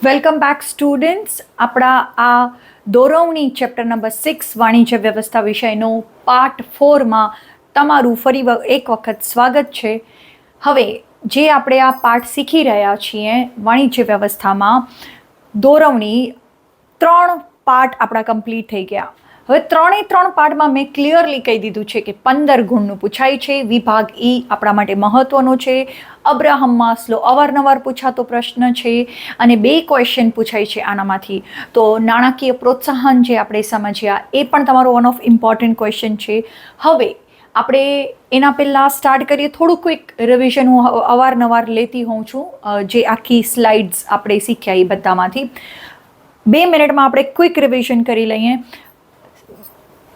Welcome back students. આપણા આ દોરવણી chapter number 6 વાણિજ્ય વ્યવસ્થા વિષયનો પાર્ટ 4માં તમારું ફરી એક વખત સ્વાગત છે. હવે જે આપણે આ પાઠ શીખી રહ્યા છીએ વાણિજ્ય વ્યવસ્થામાં દોરવણી 3 પાર્ટ આપણા કમ્પ્લીટ થઈ ગયા. હવે 3 પાર્ટમાં મેં ક્લિયરલી કહી દીધું છે કે 15 ગુણનું પૂછાય છે. વિભાગ ઈ આપણા માટે મહત્વનો છે. અબ્રાહમ માસ્લો અવારનવાર પૂછાતો પ્રશ્ન છે અને 2 ક્વેશ્ચન પૂછાય છે આનામાંથી. તો નાણાકીય પ્રોત્સાહન જે આપણે સમજ્યા એ પણ તમારો વન ઓફ ઇમ્પોર્ટન્ટ ક્વેશ્ચન છે. હવે આપણે એના પહેલાં સ્ટાર્ટ કરીએ. થોડું ક્વિક રિવિઝન હું અવારનવાર લેતી હોઉં છું, જે આખી સ્લાઇડ્સ આપણે શીખ્યા એ બધામાંથી 2 મિનિટમાં આપણે ક્વિક રિવિઝન કરી લઈએ.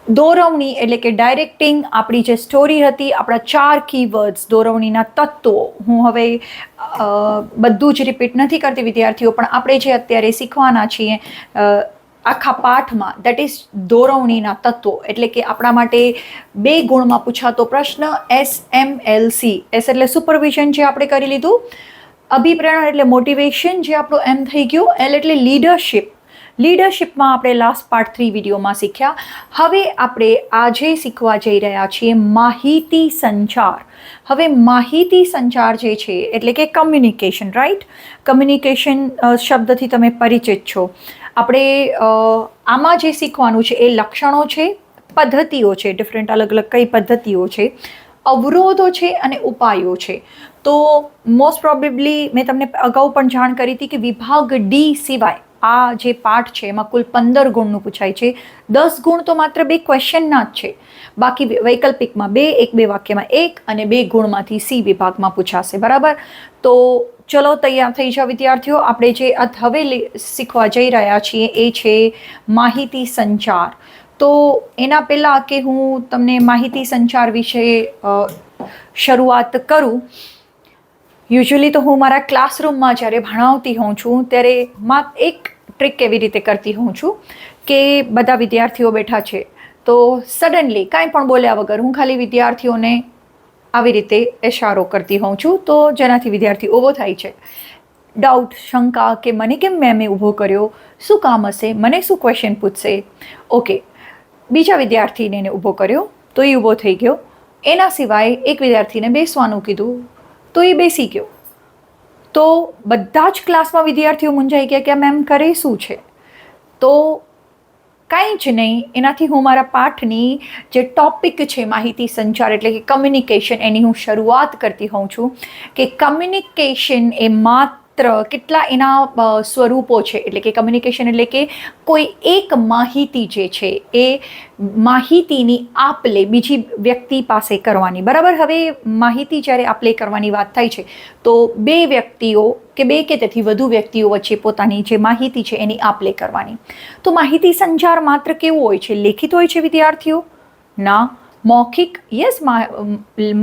દોરવણી એટલે કે ડાયરેક્ટિંગ આપણી જે સ્ટોરી હતી, આપણા 4 કીવર્ડ્સ દોરવણીના તત્વો. હું હવે બધું જ રિપીટ નથી કરતી વિદ્યાર્થીઓ, પણ આપણે જે અત્યારે શીખવાના છીએ આખા પાઠમાં, દેટ ઇઝ દોરવણીના તત્વો. એટલે કે આપણા માટે 2 ગુણમાં પૂછાતો પ્રશ્ન SMLC. S એટલે સુપરવિઝન, જે આપણે કરી લીધું. અભિપ્રેરણા એટલે મોટિવેશન, જે આપણું એમ થઈ ગયું. L એટલે લીડરશિપ. લીડરશિપમાં આપણે લાસ્ટ પાર્ટ 3 વિડીયોમાં શીખ્યા. હવે આપણે આજે શીખવા જઈ રહ્યા છીએ માહિતી સંચાર. હવે માહિતી સંચાર જે છે એટલે કે કમ્યુનિકેશન, રાઈટ? કમ્યુનિકેશન શબ્દથી તમે પરિચિત છો. આપણે આમાં જે શીખવાનું છે એ લક્ષણો છે, પદ્ધતિઓ છે, ડિફરન્ટ અલગ અલગ કઈ પદ્ધતિઓ છે, અવરોધો છે અને ઉપાયો છે. તો મોસ્ટ પ્રોબેબલી મેં તમને અગાઉ પણ જાણ કરી હતી કે વિભાગ ડી સિવાય આ જે પાઠ છે એમાં કુલ 15 ગુણનું પૂછાય છે. 10 ગુણ તો માત્ર 2 ક્વેશ્ચનના જ છે. બાકી વૈકલ્પિકમાં 2, 1-2 વાક્યમાં 1 અને 2 ગુણમાંથી સી વિભાગમાં પૂછાશે. બરાબર? તો ચલો તૈયાર થઈ જાઓ વિદ્યાર્થીઓ. આપણે જે હવે શીખવા જઈ રહ્યા છીએ એ છે માહિતી સંચાર. તો એના પહેલાં કે હું તમને માહિતી સંચાર વિશે શરૂઆત કરું, યુઝ્યુઅલી તો હું મારા ક્લાસરૂમમાં જ્યારે ભણાવતી હોઉં છું ત્યારે એક ટ્રીક કેવી રીતે કરતી હોઉં છું કે બધા વિદ્યાર્થીઓ બેઠા છે તો સડનલી કાંઈ પણ બોલ્યા વગર હું ખાલી વિદ્યાર્થીઓને આવી રીતે ઇશારો કરતી હોઉં છું, તો જેનાથી વિદ્યાર્થી ઊભો થાય છે. ડાઉટ, શંકા કે મને કેમ મેમે ઊભો કર્યો, શું કામ હશે, મને શું ક્વેશ્ચન પૂછશે. ઓકે, બીજા વિદ્યાર્થીને એને ઊભો કર્યો તો એ ઊભો થઈ ગયો. એના સિવાય એક વિદ્યાર્થીને બેસવાનું કીધું તો એ બેસી ગયો. તો બધા જ ક્લાસમાં વિદ્યાર્થીઓ મૂંઝાઈ ગયા કે આ મેમ કરે શું છે. તો કાંઈ જ નહીં, એનાથી હું મારા પાઠની જે ટોપિક છે માહિતી સંચાર એટલે કે કમ્યુનિકેશન, એની હું શરૂઆત કરતી હોઉં છું કે કમ્યુનિકેશન એ માત્ર કેટલા એના સ્વરૂપો છે. એટલે કે કમ્યુનિકેશન એટલે કે કોઈ એક માહિતી જે છે એ માહિતીની આપ-લે બીજી વ્યક્તિ પાસે કરવાની. બરાબર? હવે માહિતી જ્યારે આપ-લે કરવાની વાત થાય છે તો 2 વ્યક્તિઓ કે 2 કે તેથી વધુ વ્યક્તિઓ વચ્ચે પોતાની જે માહિતી છે એની આપ-લે કરવાની. તો માહિતી સંચાર માત્ર કેવું હોય છે? લેખિત હોય છે વિદ્યાર્થીઓ? ના. મૌખિક? યસ,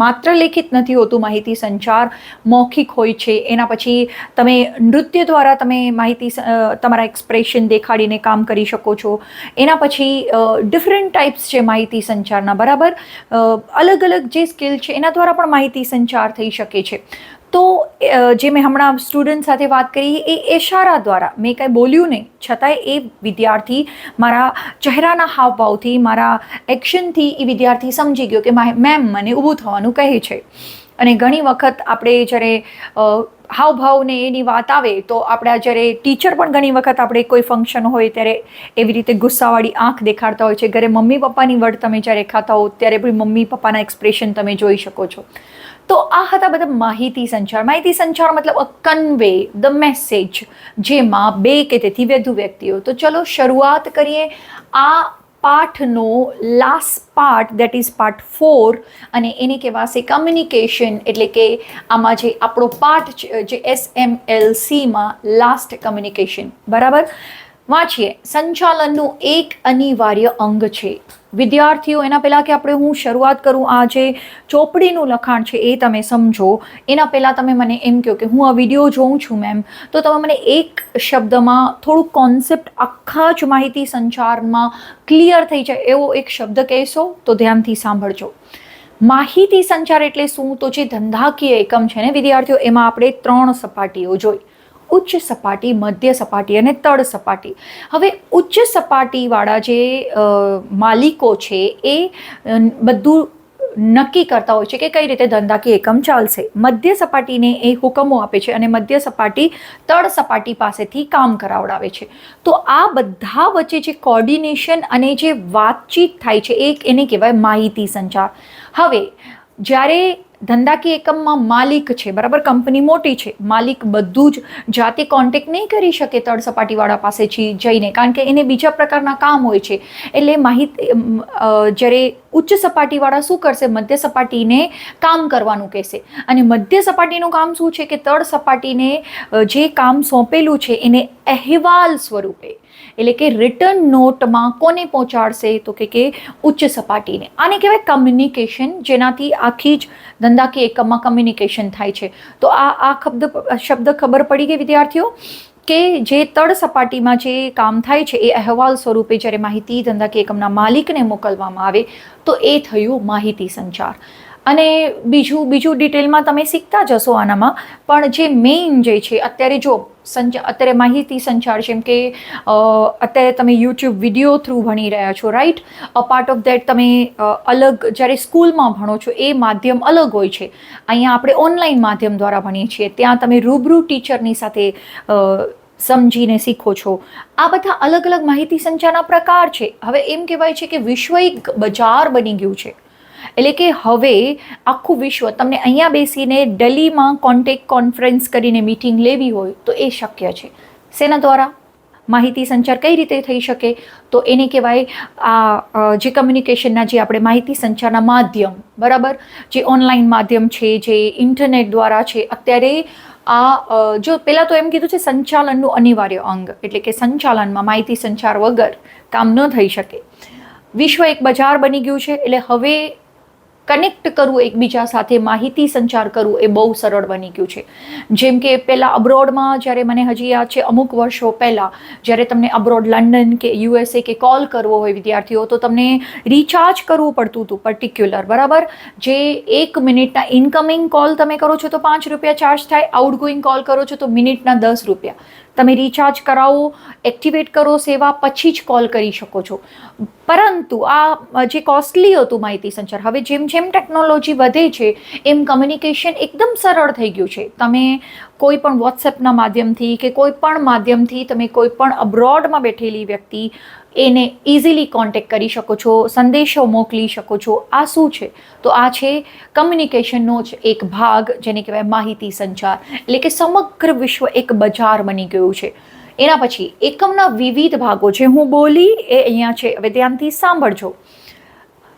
માત્ર લેખિત નથી હોતું માહિતી સંચાર, મૌખિક હોય છે. એના પછી તમે નૃત્ય દ્વારા તમે માહિતી તમારા એક્સપ્રેશન દેખાડીને કામ કરી શકો છો. એના પછી ડિફરન્ટ ટાઈપ્સ છે માહિતી સંચારના. બરાબર? અલગ અલગ જે સ્કિલ છે એના દ્વારા પણ માહિતી સંચાર થઈ શકે છે. તો જે મેં હમણાં સ્ટુડન્ટ સાથે વાત કરી એ ઇશારા દ્વારા, મેં કાંઈ બોલ્યું નહીં છતાંય એ વિદ્યાર્થી મારા ચહેરાના હાવભાવથી, મારા એક્શનથી એ વિદ્યાર્થી સમજી ગયો કે મેમ મને ઊભું થવાનું કહે છે. અને ઘણી વખત આપણે જ્યારે હાવભાવને એની વાત આવે તો આપણા જ્યારે ટીચર પણ ઘણી વખત આપણે કોઈ ફંક્શન હોય ત્યારે એવી રીતે ગુસ્સાવાળી આંખ દેખાડતા હોય છે. ઘરે મમ્મી પપ્પાની વડ તમે જ્યારે ખાતા હો ત્યારે પણ મમ્મી પપ્પાના એક્સપ્રેશન તમે જોઈ શકો છો. તો આ હતા બધા માહિતી સંચાર. માહિતી સંચાર મતલબ અ કન્વે ધ મેસેજ, જેમાં 2 કે તેથી વધુ વ્યક્તિઓ. તો ચલો શરૂઆત કરીએ આ પાઠનો last part, that is part 4, અને એને કહેવાશે કમ્યુનિકેશન. એટલે કે આમાં જે આપણો પાઠ જે SMLCમાં લાસ્ટ કમ્યુનિકેશન. બરાબર? વાંચીએ. સંચાલનનું એક અનિવાર્ય અંગ છે. વિદ્યાર્થીઓ, એના પહેલાં કે હું શરૂઆત કરું, આ જે ચોપડીનું લખાણ છે એ તમે સમજો એના પહેલાં તમે મને એમ કહો કે હું આ વિડીયો જોઉં છું મેમ, તો તમે મને એક શબ્દમાં થોડુંક કોન્સેપ્ટ આખા જ માહિતી સંચારમાં ક્લિયર થઈ જાય એવો એક શબ્દ કહેશો તો ધ્યાનથી સાંભળજો. માહિતી સંચાર એટલે શું? તો જે ધંધાકીય એકમ છે ને વિદ્યાર્થીઓ, એમાં આપણે 3 સપાટીઓ જોઈ. ઉચ્ચ સપાટી, મધ્ય સપાટી અને તળ સપાટી. હવે ઉચ્ચ સપાટીવાળા જે માલિકો છે એ બધું નક્કી કરતા હોય છે કે કઈ રીતે ધંધાકીય એકમ ચાલશે. મધ્ય સપાટીને એ હુકમો આપે છે અને મધ્ય સપાટી તળ સપાટી પાસેથી કામ કરાવડાવે છે. તો આ બધા વચ્ચે જે કોર્ડિનેશન અને જે વાતચીત થાય છે એને કહેવાય માહિતી સંચાર. હવે જ્યારે ધંધાકીય એકમમાં માલિક છે, બરાબર, કંપની મોટી છે, માલિક બધું જ જાતે કોન્ટેક્ટ નહીં કરી શકે તળ સપાટીવાળા પાસેથી જઈને, કારણ કે એને બીજા પ્રકારના કામ હોય છે. એટલે જ્યારે ઉચ્ચ સપાટીવાળા શું કરશે, મધ્ય સપાટીને કામ કરવાનું કહેશે, અને મધ્ય સપાટીનું કામ શું છે કે તળ સપાટીને જે કામ સોંપેલું છે એને અહેવાલ સ્વરૂપે, એટલે કે રિટર્ન નોટમાં કોને પહોંચાડશે, તો કે ઉચ્ચ સપાટીને. આને કહેવાય કમ્યુનિકેશન, જેનાથી આખી જ ધંધાકીય એકમમાં કમ્યુનિકેશન થાય છે. તો આ શબ્દ ખબર પડી ગઈ વિદ્યાર્થીઓ, કે જે તળ સપાટીમાં જે કામ થાય છે એ અહેવાલ સ્વરૂપે જ્યારે માહિતી ધંધાકીય એકમના માલિકને મોકલવામાં આવે તો એ થયું માહિતી સંચાર. અને બીજું ડિટેલમાં તમે શીખતા જશો આનામાં, પણ જે મેઇન જે છે અત્યારે જો અત્યારે માહિતી સંચાર, જેમ કે અત્યારે તમે યુટ્યુબ વિડીયો થ્રુ ભણી રહ્યા છો, રાઈટ. પાર્ટ ઓફ દેટ તમે અલગ જ્યારે સ્કૂલમાં ભણો છો એ માધ્યમ અલગ હોય છે. અહીંયા આપણે ઓનલાઈન માધ્યમ દ્વારા ભણીએ છીએ, ત્યાં તમે રૂબરૂ ટીચરની સાથે સમજીને શીખો છો. આ બધા અલગ અલગ માહિતી સંચારના પ્રકાર છે. હવે એમ કહેવાય છે કે વિશ્વ એક બજાર બની ગયું છે. એટલે કે હવે આખું વિશ્વ, તમને અહીંયા બેસીને દિલ્હીમાં કોન્ફરન્સ કરીને મીટિંગ લેવી હોય તો એ શક્ય છે. શેના દ્વારા? માહિતી સંચાર કઈ રીતે થઈ શકે? તો એને કહેવાય આ જે કમ્યુનિકેશનના જે આપણે માહિતી સંચારના માધ્યમ, બરાબર, જે ઓનલાઈન માધ્યમ છે, જે ઇન્ટરનેટ દ્વારા છે. અત્યારે જો પહેલાં તો એમ કીધું છે સંચાલનનું અનિવાર્ય અંગ, એટલે કે સંચાલનમાં માહિતી સંચાર વગર કામ ન થઈ શકે. વિશ્વ એક બજાર બની ગયું છે, એટલે હવે કનેક્ટ કરવું એકબીજા સાથે, માહિતી સંચાર કરવું એ બહુ સરળ બની ગયું છે. જેમ કે પહેલાં અબ્રોડમાં, જ્યારે મને હજી યાદ છે અમુક વર્ષો પહેલાં, જ્યારે તમને અબ્રોડ લંડન કે USA કે કોલ કરવો હોય વિદ્યાર્થીઓ, તો તમને રિચાર્જ કરવું પડતું હતું પર્ટિક્યુલર, બરાબર. જે 1 મિનિટના ઇનકમિંગ કોલ તમે કરો છો તો ₹5 ચાર્જ થાય, આઉટગોઈંગ કોલ કરો છો તો મિનિટના ₹10. તમે રિચાર્જ કરાવો, એક્ટિવેટ કરો સેવા, પછી જ કોલ કરી શકો છો. પરંતુ આ જે કોસ્ટલી હતું માહિતી સંચાર, હવે જેમ જેમ ટેકનોલોજી વધે છે એમ કમ્યુનિકેશન એકદમ સરળ થઈ ગયું છે. તમે કોઈ પણ વોટ્સએપના માધ્યમથી કે કોઈ પણ માધ્યમથી તમે કોઈ પણ અબ્રોડમાં બેઠેલી વ્યક્તિ એને ઇઝીલી કોન્ટેક્ટ કરી શકો છો, સંદેશો મોકલી શકો છો. આ શું છે? તો આ છે કમ્યુનિકેશનનો જ એક ભાગ, જેને કહેવાય માહિતી સંચાર. એટલે કે સમગ્ર વિશ્વ એક બજાર બની ગયું છે. એના પછી એકમના વિવિધ ભાગો, જે હું બોલી એ અહીંયા છે, હવે ધ્યાનથી સાંભળજો.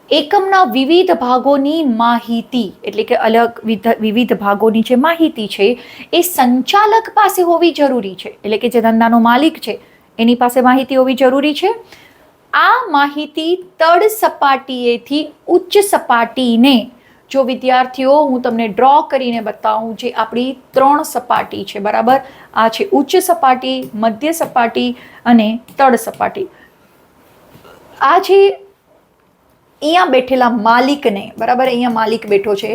એકમના વિવિધ ભાગોની માહિતી, એટલે કે અલગ વિવિધ ભાગોની જે માહિતી છે એ સંચાલક પાસે હોવી જરૂરી છે. એટલે કે જે ધંધાનો માલિક છે એની પાસે માહિતી હોવી જરૂરી છે. આ માહિતી તળ સપાટીએથી ઉચ્ચ સપાટીને, જો વિદ્યાર્થીઓ હું તમને ડ્રો કરીને બતાવું, જે આપણી 3 સપાટી છે, બરાબર. આ છે ઉચ્ચ સપાટી, મધ્ય સપાટી અને તળ સપાટી. આ જે અહીંયા બેઠેલા માલિકને, બરાબર, અહીંયા માલિક બેઠો છે,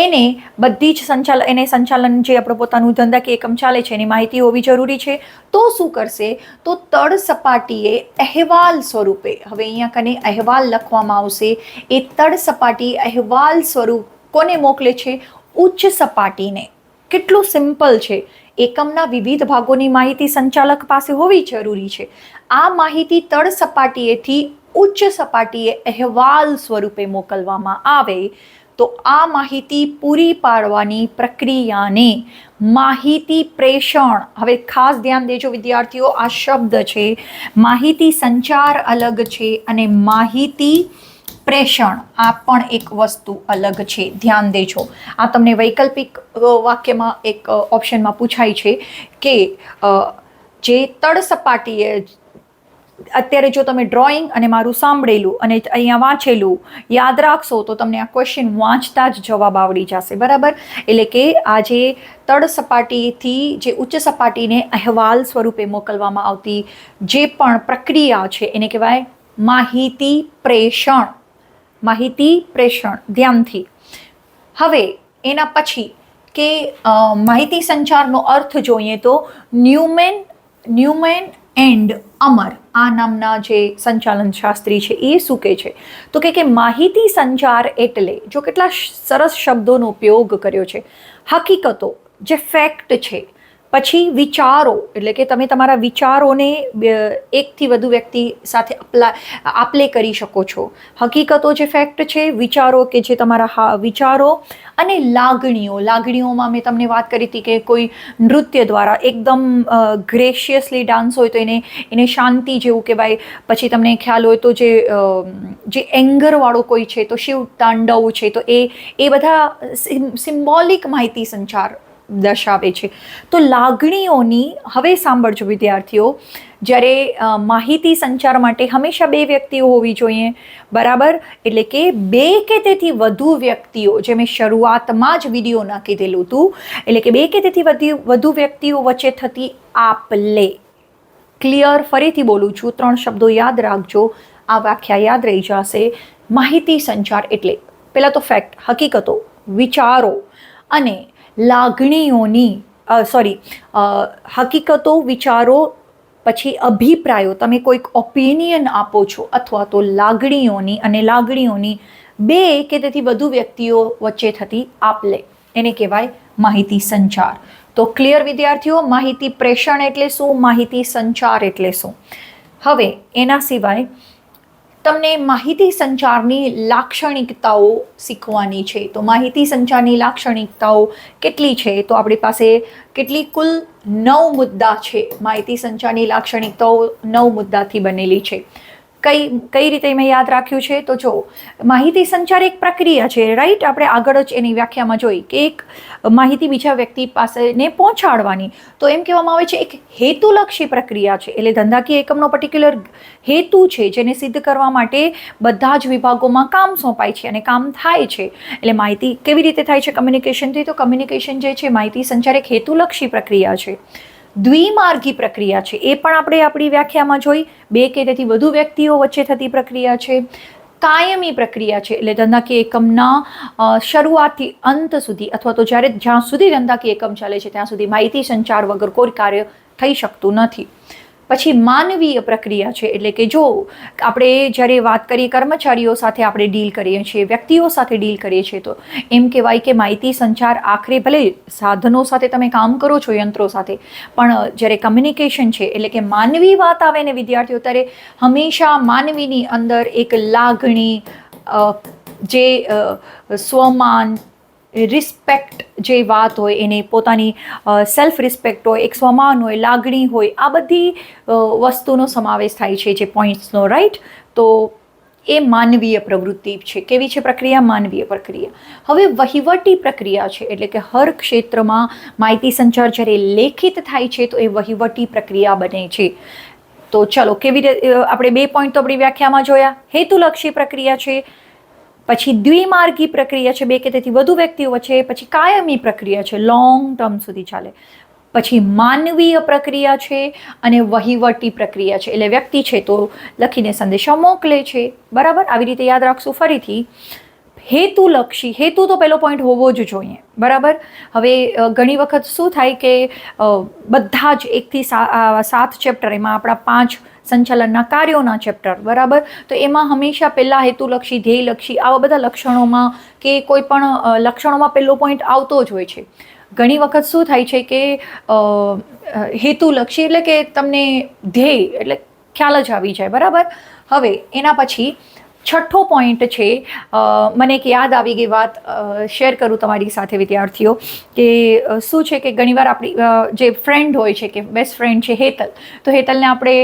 એને બધી જ સંચાલન જે આપણું પોતાનું ધંધાકીય એકમ ચાલે છે એની માહિતી હોવી જરૂરી છે. તો શું કરશે? તો તળ સપાટીએ અહેવાલ સ્વરૂપે, હવે અહીંયા કને અહેવાલ લખવામાં આવશે, એ તળ સપાટી અહેવાલ સ્વરૂપ કોને મોકલે છે? ઉચ્ચ સપાટીને. કેટલું સિમ્પલ છે. એકમના વિવિધ ભાગોની માહિતી સંચાલક પાસે હોવી જરૂરી છે. આ માહિતી તળ સપાટીએથી ઉચ્ચ સપાટીએ અહેવાલ સ્વરૂપે મોકલવામાં આવે તો આ માહિતી પૂરી પાડવાની પ્રક્રિયાને માહિતી પ્રેષણ. હવે ખાસ ધ્યાન દેજો વિદ્યાર્થીઓ, આ શબ્દ છે માહિતી સંચાર અલગ છે અને માહિતી પ્રેષણ આ પણ એક વસ્તુ અલગ છે. ધ્યાન દેજો. આ તમને વૈકલ્પિક વાક્યમાં એક ઓપ્શનમાં પૂછાય છે કે જે તળ સપાટીએ, અત્યારે જો તમે ડ્રોઈંગ અને મારું સાંભળેલું અને અહીંયા વાંચેલું યાદ રાખશો તો તમને આ ક્વેશ્ચન વાંચતા જ જવાબ આવડી જશે, બરાબર. એટલે કે આ જે તળ સપાટીથી જે ઉચ્ચ સપાટીને અહેવાલ સ્વરૂપે મોકલવામાં આવતી જે પણ પ્રક્રિયા છે એને કહેવાય માહિતી પ્રેષણ. માહિતી પ્રેષણ, ધ્યાનથી. હવે એના પછી કે માહિતી સંચારનો અર્થ જોઈએ તો ન્યુમેન એન્ડ અમર આ નામના જે સંચાલન શાસ્ત્રી છે એ શું કહે છે તો કે માહિતી સંચાર એટલે જો કેટલા સરસ શબ્દોનો ઉપયોગ કર્યો છે. હકીકતો જે ફેક્ટ છે, પછી વિચારો એટલે કે તમે તમારા વિચારોને એકથી વધુ વ્યક્તિ સાથે આપલે કરી શકો છો. હકીકતો જે ફેક્ટ છે, વિચારો કે જે તમારા વિચારો, અને લાગણીઓમાં મેં તમને વાત કરી હતી કે કોઈ નૃત્ય દ્વારા એકદમ ગ્રેશિયસલી ડાન્સ હોય તો એને શાંતિ જેવું કહેવાય. પછી તમને ખ્યાલ હોય તો જે એંગરવાળો કોઈ છે તો શિવ તાંડવ છે, તો એ બધા સિમ્બોલિક માહિતી સંચાર દર્શાવે છે. તો લાગણીઓની હવે સાંભળજો વિદ્યાર્થીઓ, જ્યારે માહિતી સંચાર માટે હંમેશા 2 વ્યક્તિઓ હોવી જોઈએ, બરાબર. એટલે કે 2 કે તેથી વધુ વ્યક્તિઓ, જે મેં શરૂઆતમાં જ વિડીયોના કીધેલું હતું, એટલે કે 2 કે તેથી વધુ વ્યક્તિઓ વચ્ચે થતી આપ-લે. ક્લિયર? ફરીથી બોલું છું, 3 શબ્દો યાદ રાખજો, આ વ્યાખ્યા યાદ રહી જશે. માહિતી સંચાર એટલે પહેલાં તો ફેક્ટ, હકીકતો, વિચારો અને લાગણીઓની હકીકતો, વિચારો, પછી અભિપ્રાયો, તમે કોઈક ઓપિનિયન આપો છો, અથવા તો લાગણીઓની 2 કે તેથી વધુ વ્યક્તિઓ વચ્ચે થતી આપ-લે, એને કહેવાય માહિતી સંચાર. તો ક્લિયર વિદ્યાર્થીઓ? માહિતી પ્રેષણ એટલે શું, માહિતી સંચાર એટલે શું. હવે એના સિવાય તમને માહિતી સંચારની લાક્ષણિકતાઓ શીખવાની છે. તો માહિતી સંચારની લાક્ષણિકતાઓ કેટલી છે? તો આપણી પાસે કેટલી કુલ 9 મુદ્દા છે. માહિતી સંચારની લાક્ષણિકતાઓ 9 મુદ્દાથી બનેલી છે. કઈ રીતે મેં યાદ રાખ્યું છે? તો જો માહિતી સંચાર એક પ્રક્રિયા છે, રાઈટ. આપણે આગળ જ એની વ્યાખ્યામાં જોઈ કે એક માહિતી બીજા વ્યક્તિ પાસે ને પહોંચાડવાની. તો એમ કહેવામાં આવે છે એક હેતુલક્ષી પ્રક્રિયા છે. એટલે ધંધાકીય એકમનો પર્ટિક્યુલર હેતુ છે, જેને સિદ્ધ કરવા માટે બધા જ વિભાગોમાં કામ સોંપાય છે અને કામ થાય છે. એટલે માહિતી કેવી રીતે થાય છે કમ્યુનિકેશનથી? તો કમ્યુનિકેશન જે છે, માહિતી સંચાર એક હેતુલક્ષી પ્રક્રિયા છે. દ્વિમાર્ગી પ્રક્રિયા છે, એ પણ આપણે આપણી વ્યાખ્યામાં જોઈ. 2 કે તેથી વધુ વ્યક્તિઓ વચ્ચે થતી પ્રક્રિયા છે. કાયમી પ્રક્રિયા છે, એટલે ધંધાકીય એકમના શરૂઆતથી અંત સુધી, અથવા તો જ્યાં સુધી ધંધાકીય એકમ ચાલે છે ત્યાં સુધી માહિતી સંચાર વગર કોઈ કાર્ય થઈ શકતું નથી. પછી માનવીય પ્રક્રિયા છે, એટલે કે જો આપણે જ્યારે વાત કરીએ કર્મચારીઓ સાથે આપણે ડીલ કરીએ છીએ, વ્યક્તિઓ સાથે ડીલ કરીએ છીએ, તો એમ કહેવાય કે માહિતી સંચાર આખરે ભલે સાધનો સાથે તમે કામ કરો છો, યંત્રો સાથે, પણ જ્યારે કમ્યુનિકેશન છે એટલે કે માનવી વાત આવે ને વિદ્યાર્થીઓ, ત્યારે હંમેશા માનવીની અંદર એક લાગણી, જે સ્વમાન, રિસ્પેક્ટ જે વાત હોય, એને પોતાની સેલ્ફ રિસ્પેક્ટ હોય, એક સ્વમાન હોય, લાગણી હોય, આ બધી વસ્તુનો સમાવેશ થાય છે, જે પોઈન્ટ્સનો, રાઈટ. તો એ માનવીય પ્રવૃત્તિ છે. કેવી છે પ્રક્રિયા? માનવીય પ્રક્રિયા. હવે વહીવટી પ્રક્રિયા છે, એટલે કે હર ક્ષેત્રમાં માહિતી સંચાર જ્યારે લેખિત થાય છે તો એ વહીવટી પ્રક્રિયા બને છે. તો ચલો, કેવી રીતે આપણે 2 પોઈન્ટ તો આપણી વ્યાખ્યામાં જોયા. હેતુલક્ષી પ્રક્રિયા છે, પછી દ્વિમાર્ગી પ્રક્રિયા છે, 2 કે તેથી વધુ વ્યક્તિઓ વચ્ચે, પછી કાયમી પ્રક્રિયા છે, લોંગ ટર્મ સુધી ચાલે, પછી માનવીય પ્રક્રિયા છે, અને વહીવટી પ્રક્રિયા છે, એટલે વ્યક્તિ છે તો લખીને સંદેશા મોકલે છે, બરાબર. આવી રીતે યાદ રાખશું. ફરીથી હેતુલક્ષી, હેતુ તો પહેલો પોઈન્ટ હોવો જ જોઈએ, બરાબર. હવે ઘણી વખત શું થાય કે બધા જ 1 થી 7 ચેપ્ટર, એમાં આપણા 5 સંચાલનના કાર્યોના ચેપ્ટર, બરાબર. તો એમાં હંમેશા પહેલાં હેતુલક્ષી, ધ્યેયલક્ષી, આવા બધા લક્ષણોમાં કે કોઈ પણ લક્ષણોમાં પહેલો પોઈન્ટ આવતો જ હોય છે. ઘણી વખત શું થાય છે કે હેતુલક્ષી એટલે કે તમને ધ્યેય એટલે ખ્યાલ જ આવી જાય, બરાબર. હવે એના પછી 6થો પોઈન્ટ છે, મને એક યાદ આવી ગઈ વાત, શેર કરું તમારી સાથે વિદ્યાર્થીઓ, કે શું છે કે ઘણીવાર આપણી જે ફ્રેન્ડ હોય છે, કે બેસ્ટ ફ્રેન્ડ છે હેતલ, તો હેતલને આપણે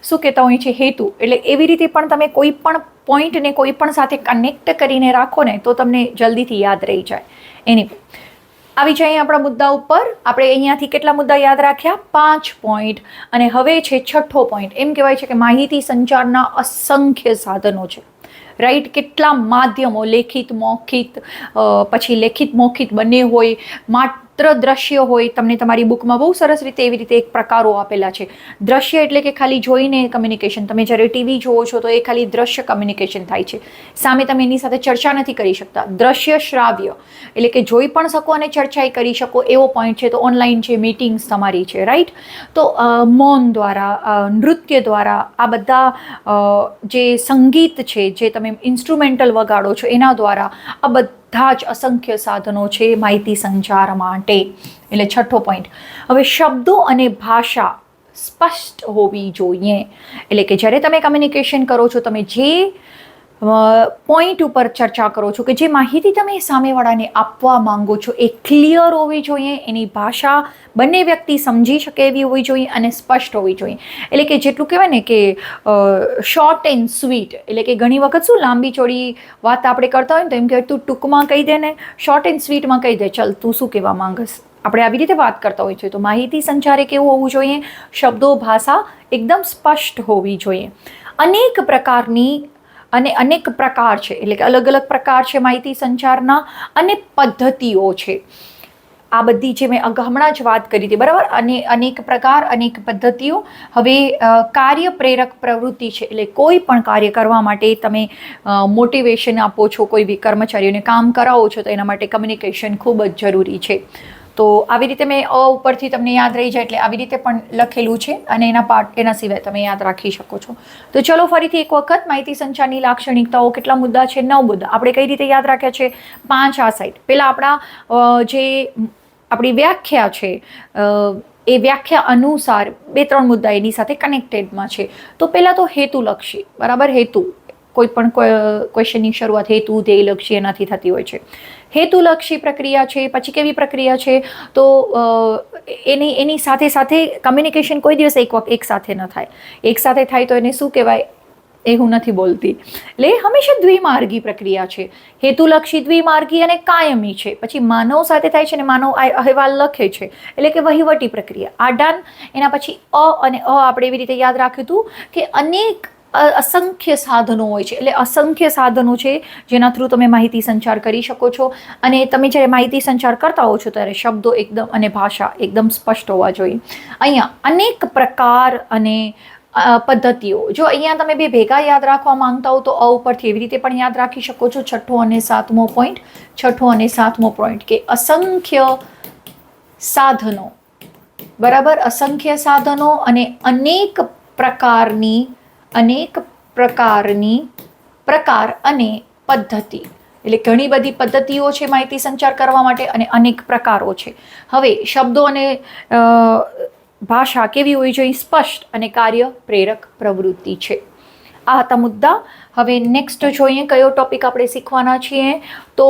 શું કહેતા હોઈએ છીએ? હેતુ. એટલે એવી રીતે પણ તમે કોઈ પણ પોઈન્ટને કોઈ પણ સાથે કનેક્ટ કરીને રાખો ને તો તમને જલ્દીથી યાદ રહી જાય. એની આવી જાય આપણા મુદ્દા ઉપર. આપણે અહીંયાથી કેટલા મુદ્દા યાદ રાખ્યા? 5 પોઈન્ટ. અને હવે છે 6થો પોઈન્ટ. એમ કહેવાય છે કે માહિતી સંચારના અસંખ્ય સાધનો છે, રાઈટ. કેટલા માધ્યમો, લેખિત, મૌખિત, પછી લેખિત મૌખિત બંને હોય, માત્ર દ્રશ્ય હોય, તમને તમારી બુકમાં બહુ સરસ રીતે એવી રીતે એક પ્રકારો આપેલા છે. દ્રશ્ય એટલે કે ખાલી જોઈને કમ્યુનિકેશન. તમે જ્યારે ટીવી જોવો છો તો એ ખાલી દ્રશ્ય કમ્યુનિકેશન થાય છે, સામે તમે એની સાથે ચર્ચા નથી કરી શકતા. દ્રશ્ય શ્રાવ્ય એટલે કે જોઈ પણ શકો અને ચર્ચા કરી શકો એવો પોઈન્ટ છે. તો ઓનલાઈન છે, મીટિંગ્સ તમારી છે, રાઈટ. તો મૌન દ્વારા, નૃત્ય દ્વારા, આ બધા જે સંગીત છે, જે તમે ઇન્સ્ટ્રુમેન્ટલ વગાડો છો એના દ્વારા, આ બધા જ અસંખ્ય સાધનો છે માહિતી સંચાર માટે. એટલે છઠ્ઠો પોઈન્ટ. હવે શબ્દો અને ભાષા સ્પષ્ટ હોવી જોઈએ. એટલે કે જ્યારે તમે કમ્યુનિકેશન કરો છો, તમે જે પોઈન્ટ ઉપર ચર્ચા કરો છો, કે જે માહિતી તમે સામેવાળાને આપવા માંગો છો એ ક્લિયર હોવી જોઈએ, એની ભાષા બંને વ્યક્તિ સમજી શકે એવી હોવી જોઈએ અને સ્પષ્ટ હોવી જોઈએ. એટલે કે જેટલું કહેવાય ને કે શોર્ટ એન્ડ સ્વીટ, એટલે કે ઘણી વખત શું લાંબી ચોડી વાત આપણે કરતા હોય ને તો એમ કે તું ટૂંકમાં કહી દે ને, શોર્ટ એન્ડ સ્વીટમાં કહી દે, ચલ તું શું કહેવા માંગસ. આપણે આવી રીતે વાત કરતા હોય છે. તો માહિતી સંચાર એ કેવું હોવું જોઈએ? શબ્દો, ભાષા એકદમ સ્પષ્ટ હોવી જોઈએ. અનેક પ્રકારની અને અનેક પ્રકાર છે, એટલે કે અલગ અલગ પ્રકાર છે માહિતી સંચારના અને પદ્ધતિઓ છે. આ બધી જે મેં હમણાં જ વાત કરી હતી, બરાબર. અને અનેક પ્રકાર, અનેક પદ્ધતિઓ. હવે કાર્ય પ્રેરક પ્રવૃત્તિ છે, એટલે કોઈ પણ કાર્ય કરવા માટે તમે મોટિવેશન આપો છો, કોઈ બી કર્મચારીઓને કામ કરાવો છો, તો એના માટે કમ્યુનિકેશન ખૂબ જ જરૂરી છે. તો આવી રીતે મેં ઉપરથી તમને યાદ રહી જાય એટલે આવી રીતે પણ લખેલું છે અને એના સિવાય તમે યાદ રાખી શકો છો. તો ચલો ફરીથી એક વખત માહિતી સંચારની લાક્ષણિકતાઓ, કેટલા મુદ્દા છે? 9 મુદ્દા. આપણે કઈ રીતે યાદ રાખ્યા છે? 5 આ સાઈડ. પહેલાં આપણી વ્યાખ્યા છે, એ વ્યાખ્યા અનુસાર 2-3 મુદ્દા એની સાથે કનેક્ટેડમાં છે. તો પહેલાં તો હેતુલક્ષી, બરાબર. હેતુ, કોઈ પણ ક્વેશ્ચનની શરૂઆત હેતુ, ધ્યેયલક્ષી એનાથી થતી હોય છે. હેતુલક્ષી પ્રક્રિયા છે. પછી કેવી પ્રક્રિયા છે? તો એની સાથે સાથે કમ્યુનિકેશન કોઈ દિવસ એક સાથે ન થાય. એક સાથે થાય તો એને શું કહેવાય એ હું નથી બોલતી. એટલે હંમેશા દ્વિમાર્ગી પ્રક્રિયા છે. હેતુલક્ષી, દ્વિમાર્ગી અને કાયમી છે. પછી માનવ સાથે થાય છે ને માનવ અહેવાલ લખે છે, એટલે કે વહીવટી પ્રક્રિયા. આ ડન. એના પછી અને આપણે એવી રીતે યાદ રાખ્યું હતું કે અનેક અસંખ્ય સાધનો હોય છે. એટલે અસંખ્ય સાધનો છે જેના થ્રુ તમે માહિતી સંચાર કરી શકો છો. અને તમે જ્યારે માહિતી સંચાર કરતા હો છો ત્યારે શબ્દો એકદમ અને ભાષા એકદમ સ્પષ્ટ હોવા જોઈએ. અહીંયા અનેક પ્રકાર અને પદ્ધતિઓ, જો અહીંયા તમે બે ભેગા યાદ રાખવા માંગતા હો તો ઉપરથી એવી રીતે પણ યાદ રાખી શકો છો. છઠ્ઠો અને સાતમો પોઈન્ટ કે અસંખ્ય સાધનો, બરાબર. અસંખ્ય સાધનો અને અનેક પ્રકારની પ્રકાર અને પદ્ધતિ. એટલે ઘણી બધી પદ્ધતિઓ છે માહિતી સંચાર કરવા માટે અને અનેક પ્રકારો છે. હવે શબ્દો અને ભાષા કેવી હોવી જોઈએ? સ્પષ્ટ અને કાર્ય પ્રેરક પ્રવૃત્તિ છે. આ હતા મુદ્દા. હવે નેક્સ્ટ જોઈએ કયો ટોપિક આપણે શીખવાના છીએ. તો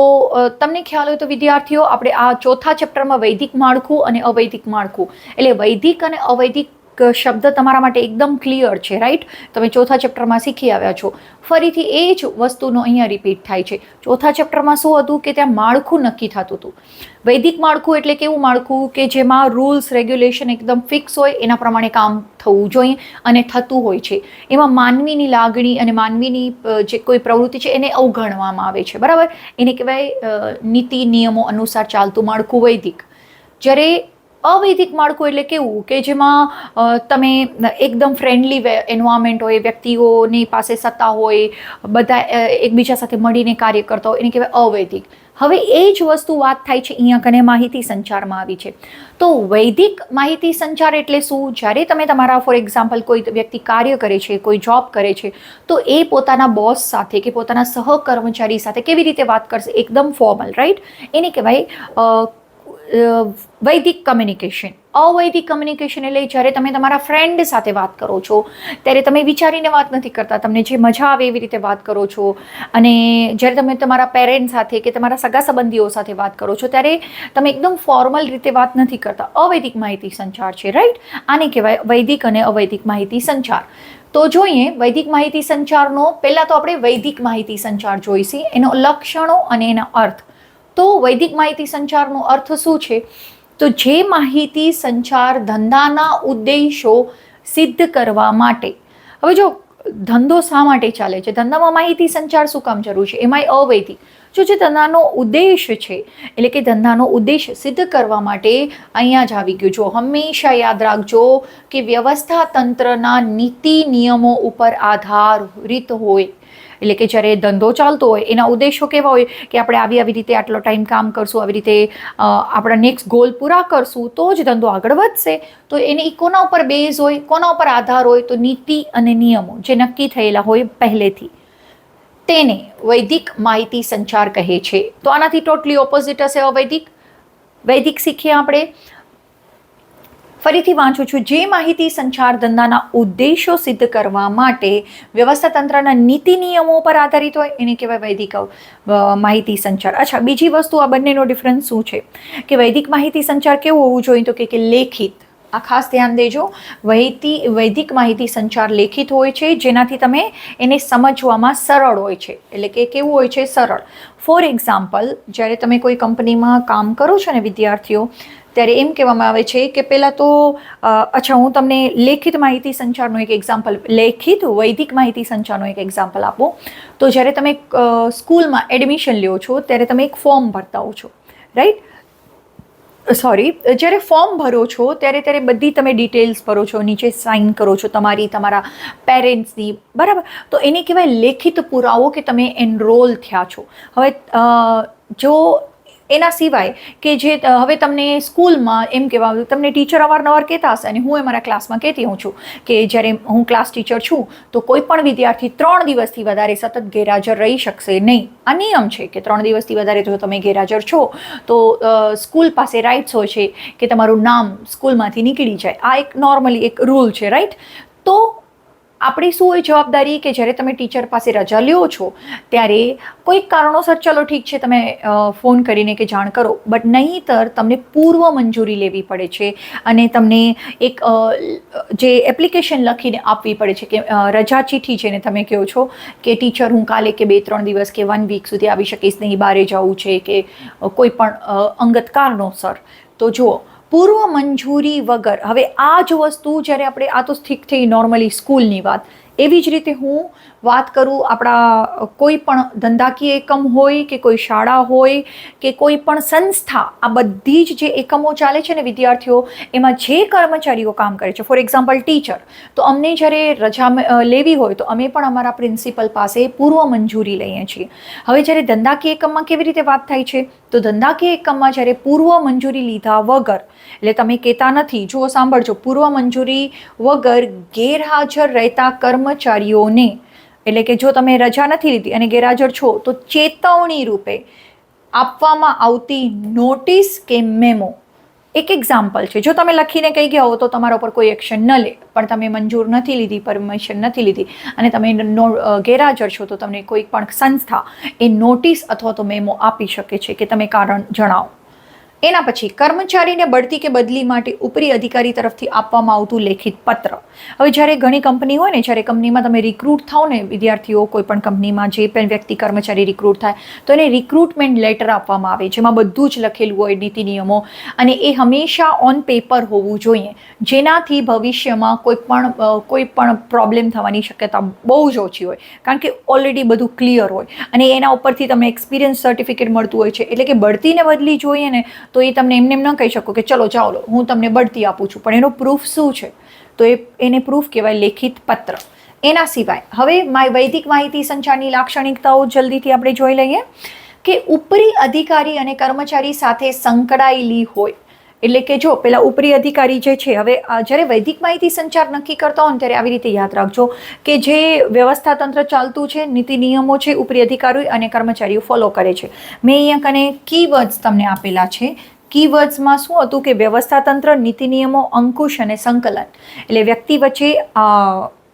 તમને ખ્યાલ હોય તો વિદ્યાર્થીઓ, આપણે આ ચોથા ચેપ્ટરમાં વૈદિક માળખું અને અવૈદિક માળખું, એટલે વૈદિક અને અવૈદિક શબ્દ તમારા માટે એકદમ ક્લિયર છે, રાઈટ. તમે ચોથા ચેપ્ટરમાં શીખી આવ્યા છો. ફરીથી એ જ વસ્તુનો અહીંયા રિપીટ થાય છે. ચોથા ચેપ્ટરમાં શું હતું કે ત્યાં માળખું નક્કી થતું હતું. વૈદિક માળખું એટલે કેવું માળખું કે જેમાં રૂલ્સ રેગ્યુલેશન એકદમ ફિક્સ હોય, એના પ્રમાણે કામ થવું જોઈએ અને થતું હોય છે. એમાં માનવીની લાગણી અને માનવીની જે કોઈ પ્રવૃત્તિ છે એને અવગણવામાં આવે છે, બરાબર. એને કહેવાય નીતિ નિયમો અનુસાર ચાલતું માળખું વૈદિક. જ્યારે અવૈદિક માળખું એટલે કેવું કે જેમાં તમે એકદમ ફ્રેન્ડલી એન્વાયરમેન્ટ હોય, વ્યક્તિઓની પાસે સત્તા હોય, બધા એકબીજા સાથે મળીને કાર્ય કરતા હોય, એને કહેવાય અવૈદિક. હવે એ જ વસ્તુ વાત થાય છે અહીંયા કને માહિતી સંચારમાં આવી છે. તો વૈદિક માહિતી સંચાર એટલે શું? જ્યારે તમે તમારા ફોર એક્ઝામ્પલ કોઈ વ્યક્તિ કાર્ય કરે છે, કોઈ જોબ કરે છે, તો એ પોતાના બોસ સાથે કે પોતાના સહકર્મચારી સાથે કેવી રીતે વાત કરશે? એકદમ ફોર્મલ, રાઈટ. એને કહેવાય વૈદિક કમ્યુનિકેશન. અવૈદિક કમ્યુનિકેશન એટલે જ્યારે તમે તમારા ફ્રેન્ડ સાથે વાત કરો છો ત્યારે તમે વિચારીને વાત નથી કરતા, તમને જે મજા આવે એવી રીતે વાત કરો છો. અને જ્યારે તમે તમારા પેરેન્ટ સાથે કે તમારા સગા સંબંધીઓ સાથે વાત કરો છો ત્યારે તમે એકદમ ફોર્મલ રીતે વાત નથી કરતા. અવૈદિક માહિતી સંચાર છે, રાઈટ. આને કહેવાય વૈદિક અને અવૈદિક માહિતી સંચાર. તો જોઈએ વૈદિક માહિતી સંચારનો. પહેલાં તો આપણે વૈદિક માહિતી સંચાર જોઈશી, એનો લક્ષણો અને એના અર્થ. તો વૈદિક માહિતી સંચારનો અર્થ શું છે? તો જે માહિતી સંચાર ધંધાના ઉદ્દેશો સિદ્ધ કરવા માટે. હવે જો ધંધો શા માટે ચાલે છે, ધંધામાં માહિતી સંચાર શું કામ જરૂર છે, એમાંય અવૈધિક. જો જે ધંધાનો ઉદ્દેશ છે એટલે કે ધંધાનો ઉદ્દેશ સિદ્ધ કરવા માટે અહીંયા જ આવી ગયું. જો હંમેશા યાદ રાખજો કે વ્યવસ્થા તંત્રના નીતિ નિયમો ઉપર આધારિત હોય. એટલે કે જ્યારે ધંધો ચાલતો હોય એના ઉદ્દેશો કેવા હોય કે આપણે આવી રીતે આટલો ટાઈમ કામ કરશું, આવી રીતે આપણા નેક્સ્ટ ગોલ પૂરા કરશું તો જ ધંધો આગળ વધશે. તો એને કોના ઉપર બેઝ હોય, કોના ઉપર આધાર હોય, તો નીતિ અને નિયમો જે નક્કી થયેલા હોય પહેલેથી, તેને વૈદિક માહિતી સંચાર કહે છે. તો આનાથી ટોટલી ઓપોઝિટ હશે અવૈદિક. વૈદિક શીખીએ આપણે. ફરીથી વાંચું છું. જે માહિતી સંચાર ધંધાના ઉદ્દેશો સિદ્ધ કરવા માટે વ્યવસ્થા તંત્રના નીતિ નિયમો પર આધારિત હોય એને કહેવાય વૈદિક માહિતી સંચાર. અચ્છા, બીજી વસ્તુ, આ બંનેનો ડિફરન્સ શું છે કે વૈદિક માહિતી સંચાર કેવું હોવું જોઈએ, તો કે લેખિત. આ ખાસ ધ્યાન દેજો. વૈદિક માહિતી સંચાર લેખિત હોય છે, જેનાથી તમે એને સમજવામાં સરળ હોય છે. એટલે કે કેવું હોય છે, સરળ. ફોર એક્ઝામ્પલ, જ્યારે તમે કોઈ કંપનીમાં કામ કરો છો ને વિદ્યાર્થીઓ, ત્યારે એમ કહેવામાં આવે છે કે પહેલાં તો અચ્છા, હું તમને લેખિત માહિતી સંચારનો એક એક્ઝામ્પલ, લેખિત વૈદિક માહિતી સંચારનો એક એક્ઝામ્પલ આપું. તો જ્યારે તમે સ્કૂલમાં એડમિશન લ્યો છો ત્યારે તમે એક ફોર્મ ભરતા હો છો, રાઈટ? જ્યારે ફોર્મ ભરો છો ત્યારે બધી તમે ડિટેલ્સ ભરો છો, નીચે સાઇન કરો છો તમારા પેરેન્ટ્સની, બરાબર? તો એને કહેવાય લેખિત પુરાવો કે તમે એનરોલ થયા છો. હવે જો એના સિવાય કે જે હવે તમને સ્કૂલમાં એમ કહેવા, તમને ટીચર અવારનવાર કહેતા હશે, અને હું મારા ક્લાસમાં કહેતી હું છું કે જ્યારે હું ક્લાસ ટીચર છું તો કોઈ પણ વિદ્યાર્થી 3 દિવસથી વધારે સતત ગેરહાજર રહી શકશે નહીં. આ નિયમ છે કે 3 દિવસથી વધારે જો તમે ગેરહાજર છો તો સ્કૂલ પાસે રાઇટ્સ હોય છે કે તમારું નામ સ્કૂલમાંથી નીકળી જાય. આ એક નોર્મલી એક રૂલ છે, રાઈટ? તો આપણી શું હોય જવાબદારી કે જ્યારે તમે ટીચર પાસે રજા લ્યો છો ત્યારે કોઈક કારણોસર, ચલો ઠીક છે, તમે ફોન કરીને કે જાણ કરો, બટ નહીંતર તમને પૂર્વ મંજૂરી લેવી પડે છે અને તમને એક જે એપ્લિકેશન લખીને આપવી પડે છે કે રજા ચિઠ્ઠી છે ને તમે કહો છો કે ટીચર હું કાલે કે 2-3 દિવસ કે 1 વીક સુધી આવી શકીશ નહીં, બહાર જવું છે કે કોઈ પણ અંગત કારણોસર. તો જુઓ, પૂર્વ મંજૂરી વગર, હવે આ જ વસ્તુ જ્યારે આપણે, આ તો ઠીક થઈ નોર્મલી સ્કૂલની વાત, એવી જ રીતે હું વાત કરું આપણા કોઈ પણ ધંધાકીય એકમ હોય કે કોઈ શાળા હોય કે કોઈ પણ સંસ્થા, આ બધી જ જે એકમો ચાલે છે ને વિદ્યાર્થીઓ, એમાં જે કર્મચારીઓ કામ કરે છે, ફોર એક્ઝામ્પલ ટીચર, તો અમને જ્યારે રજા લેવી હોય તો અમે પણ અમારા પ્રિન્સિપલ પાસે પૂર્વ મંજૂરી લઈએ છીએ. હવે જ્યારે ધંધાકીય એકમમાં કેવી રીતે વાત થાય છે, તો ધંધાકીય એકમમાં જ્યારે પૂર્વ મંજૂરી લીધા વગર, એટલે તમે કહેતા નથી, જુઓ સાંભળજો, પૂર્વ મંજૂરી વગર ગેરહાજર રહેતા કર્મચારીઓને, એટલે કે જો તમે રજા નથી લીધી અને ગેરહાજર છો તો ચેતવણી રૂપે આપવામાં આવતી નોટિસ કે મેમો. એક એક્ઝામ્પલ છે, જો તમે લખીને કહી ગયા હો તો તમારા ઉપર કોઈ એક્શન ન લે, પણ તમે મંજૂર નથી લીધી, પરમિશન નથી લીધી અને તમે ગેરહાજર છો તો તમને કોઈ પણ સંસ્થા એ નોટિસ અથવા તો મેમો આપી શકે છે કે તમે કારણ જણાવો. એના પછી કર્મચારીને બઢતી કે બદલી માટે ઉપરી અધિકારી તરફથી આપવામાં આવતું લેખિત પત્ર. હવે જ્યારે ઘણી કંપની હોય ને, જ્યારે કંપનીમાં તમે રિક્રુટ થાઓ ને વિદ્યાર્થીઓ, કોઈ પણ કંપનીમાં જે પણ વ્યક્તિ કર્મચારી રિક્રુટ થાય તો એને રિક્રુટમેન્ટ લેટર આપવામાં આવે, જેમાં બધું જ લખેલું હોય, નીતિ નિયમો, અને એ હંમેશા ઓન પેપર હોવું જોઈએ, જેનાથી ભવિષ્યમાં કોઈ પણ પ્રોબ્લેમ થવાની શક્યતા બહુ જ ઓછી હોય, કારણ કે ઓલરેડી બધું ક્લિયર હોય અને એના ઉપરથી તમને એક્સપિરિયન્સ સર્ટિફિકેટ મળતું હોય છે. એટલે કે બઢતીને બદલી જોઈએ ને તો એ તમને એમને ન કહી શકો કે ચલો જાઓ હું તમને બઢતી આપું છું, પણ એનો પ્રૂફ શું છે, તો એને પ્રૂફ કહેવાય લેખિત પત્ર. એના સિવાય હવે વૈદિક માહિતી સંચારની લાક્ષણિકતાઓ જલ્દીથી આપણે જોઈ લઈએ કે ઉપરી અધિકારી અને કર્મચારી સાથે સંકળાયેલી હોય. એટલે કે જો પેલા ઉપરી અધિકારી જે છે, હવે જ્યારે વૈદિક માહિતી સંચાર નક્કી કરતા હોય ને ત્યારે આવી રીતે યાદ રાખજો કે જે વ્યવસ્થા તંત્ર ચાલતું છે, નીતિ નિયમો છે, ઉપરી અધિકારીઓ અને કર્મચારીઓ ફોલો કરે છે. મેં અહીંયા કને કીવર્ડ્સ તમને આપેલા છે. કીવર્ડ્સમાં શું હતું કે વ્યવસ્થા તંત્ર, નીતિ નિયમો, અંકુશ અને સંકલન. એટલે વ્યક્તિ વચ્ચે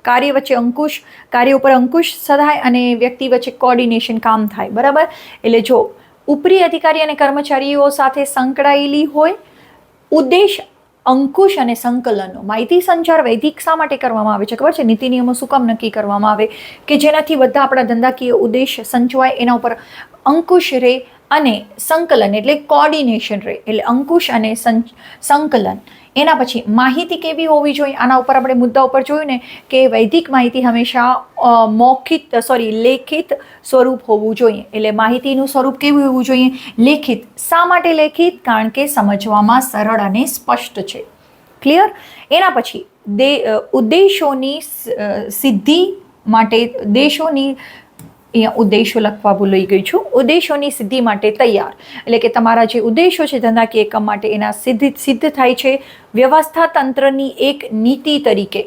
કાર્ય વચ્ચે અંકુશ, કાર્ય ઉપર અંકુશ સધાય અને વ્યક્તિ વચ્ચે કોર્ડિનેશન કામ થાય, બરાબર? એટલે જો ઉપરી અધિકારી અને કર્મચારીઓ સાથે સંકળાયેલી હોય, ઉદ્દેશ અંકુશ અને સંકલનનો. માહિતી સંચાર વૈદિક શા માટે કરવામાં આવે છે ખબર છે? નીતિ નિયમો શું કામ નક્કી કરવામાં આવે કે જેનાથી બધા આપણા ધંધાકીય ઉદ્દેશ સંચવાય, એના ઉપર અંકુશ રહે અને સંકલન એટલે કોર્ડિનેશન રહે, એટલે અંકુશ અને સંકલન. એના પછી માહિતી કેવી હોવી જોઈએ, આના ઉપર આપણે મુદ્દા ઉપર જોયું ને કે વૈદિક માહિતી હંમેશા લેખિત સ્વરૂપ હોવું જોઈએ. એટલે માહિતીનું સ્વરૂપ કેવું હોવું જોઈએ? લેખિત. શા માટે લેખિત? કારણ કે સમજવામાં સરળ અને સ્પષ્ટ છે. ક્લિયર? એના પછી ઉદ્દેશોની સિદ્ધિ માટે અહીંયા ઉદ્દેશો લખવા ભૂલી ગઈ છું. ઉદ્દેશોની સિદ્ધિ માટે તૈયાર, એટલે કે તમારા જે ઉદ્દેશો છે ધંધાકીય એકમ માટે એના સિદ્ધ થાય છે વ્યવસ્થા તંત્રની એક નીતિ તરીકે.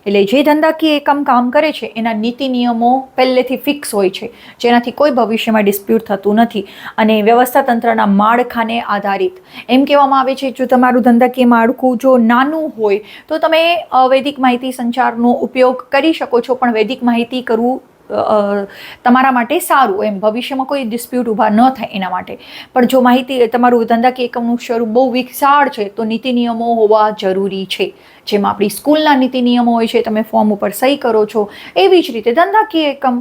એટલે જે ધંધાકીય એકમ કામ કરે છે એના નીતિ નિયમો પહેલેથી ફિક્સ હોય છે, જેનાથી કોઈ ભવિષ્યમાં ડિસ્પ્યુટ થતું નથી, અને વ્યવસ્થા તંત્રના માળખાને આધારિત. એમ કહેવામાં આવે છે જો તમારું ધંધાકીય માળખું જો નાનું હોય તો તમે વૈદિક માહિતી સંચારનો ઉપયોગ કરી શકો છો, પણ વૈદિક માહિતી કરવું તમારા માટે સારું, એમ ભવિષ્યમાં કોઈ ડિસ્પ્યુટ ઊભા ન થાય એના માટે. પણ જો માહિતી તમારું ધંધાકીય એકમનું સ્વરૂપ બહુ વિશાળ છે તો નીતિ નિયમો હોવા જરૂરી છે. જેમાં આપણી સ્કૂલના નીતિ નિયમો હોય છે, તમે ફોર્મ ઉપર સહી કરો છો, એવી જ રીતે ધંધાકીય એકમ.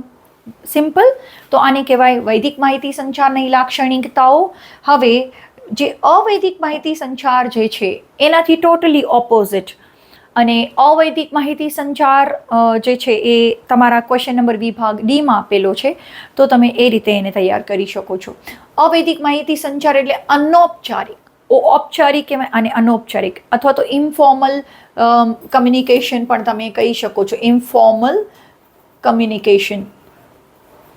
સિમ્પલ. તો આને કહેવાય વૈદિક માહિતી સંચારની લાક્ષણિકતાઓ. હવે જે અવૈદિક માહિતી સંચાર જે છે એનાથી ટોટલી ઓપોઝિટ, અને અવૈદિક માહિતી સંચાર જે છે એ તમારા ક્વેશ્ચન નંબર વિભાગ ડીમાં આપેલો છે, તો તમે એ રીતે એને તૈયાર કરી શકો છો. અવૈદિક માહિતી સંચાર એટલે અનૌપચારિક, ઔપચારિક કહેવાય અને અનૌપચારિક, અથવા તો ઇન્ફોર્મલ કમ્યુનિકેશન પણ તમે કહી શકો છો. ઇન્ફોર્મલ કમ્યુનિકેશન,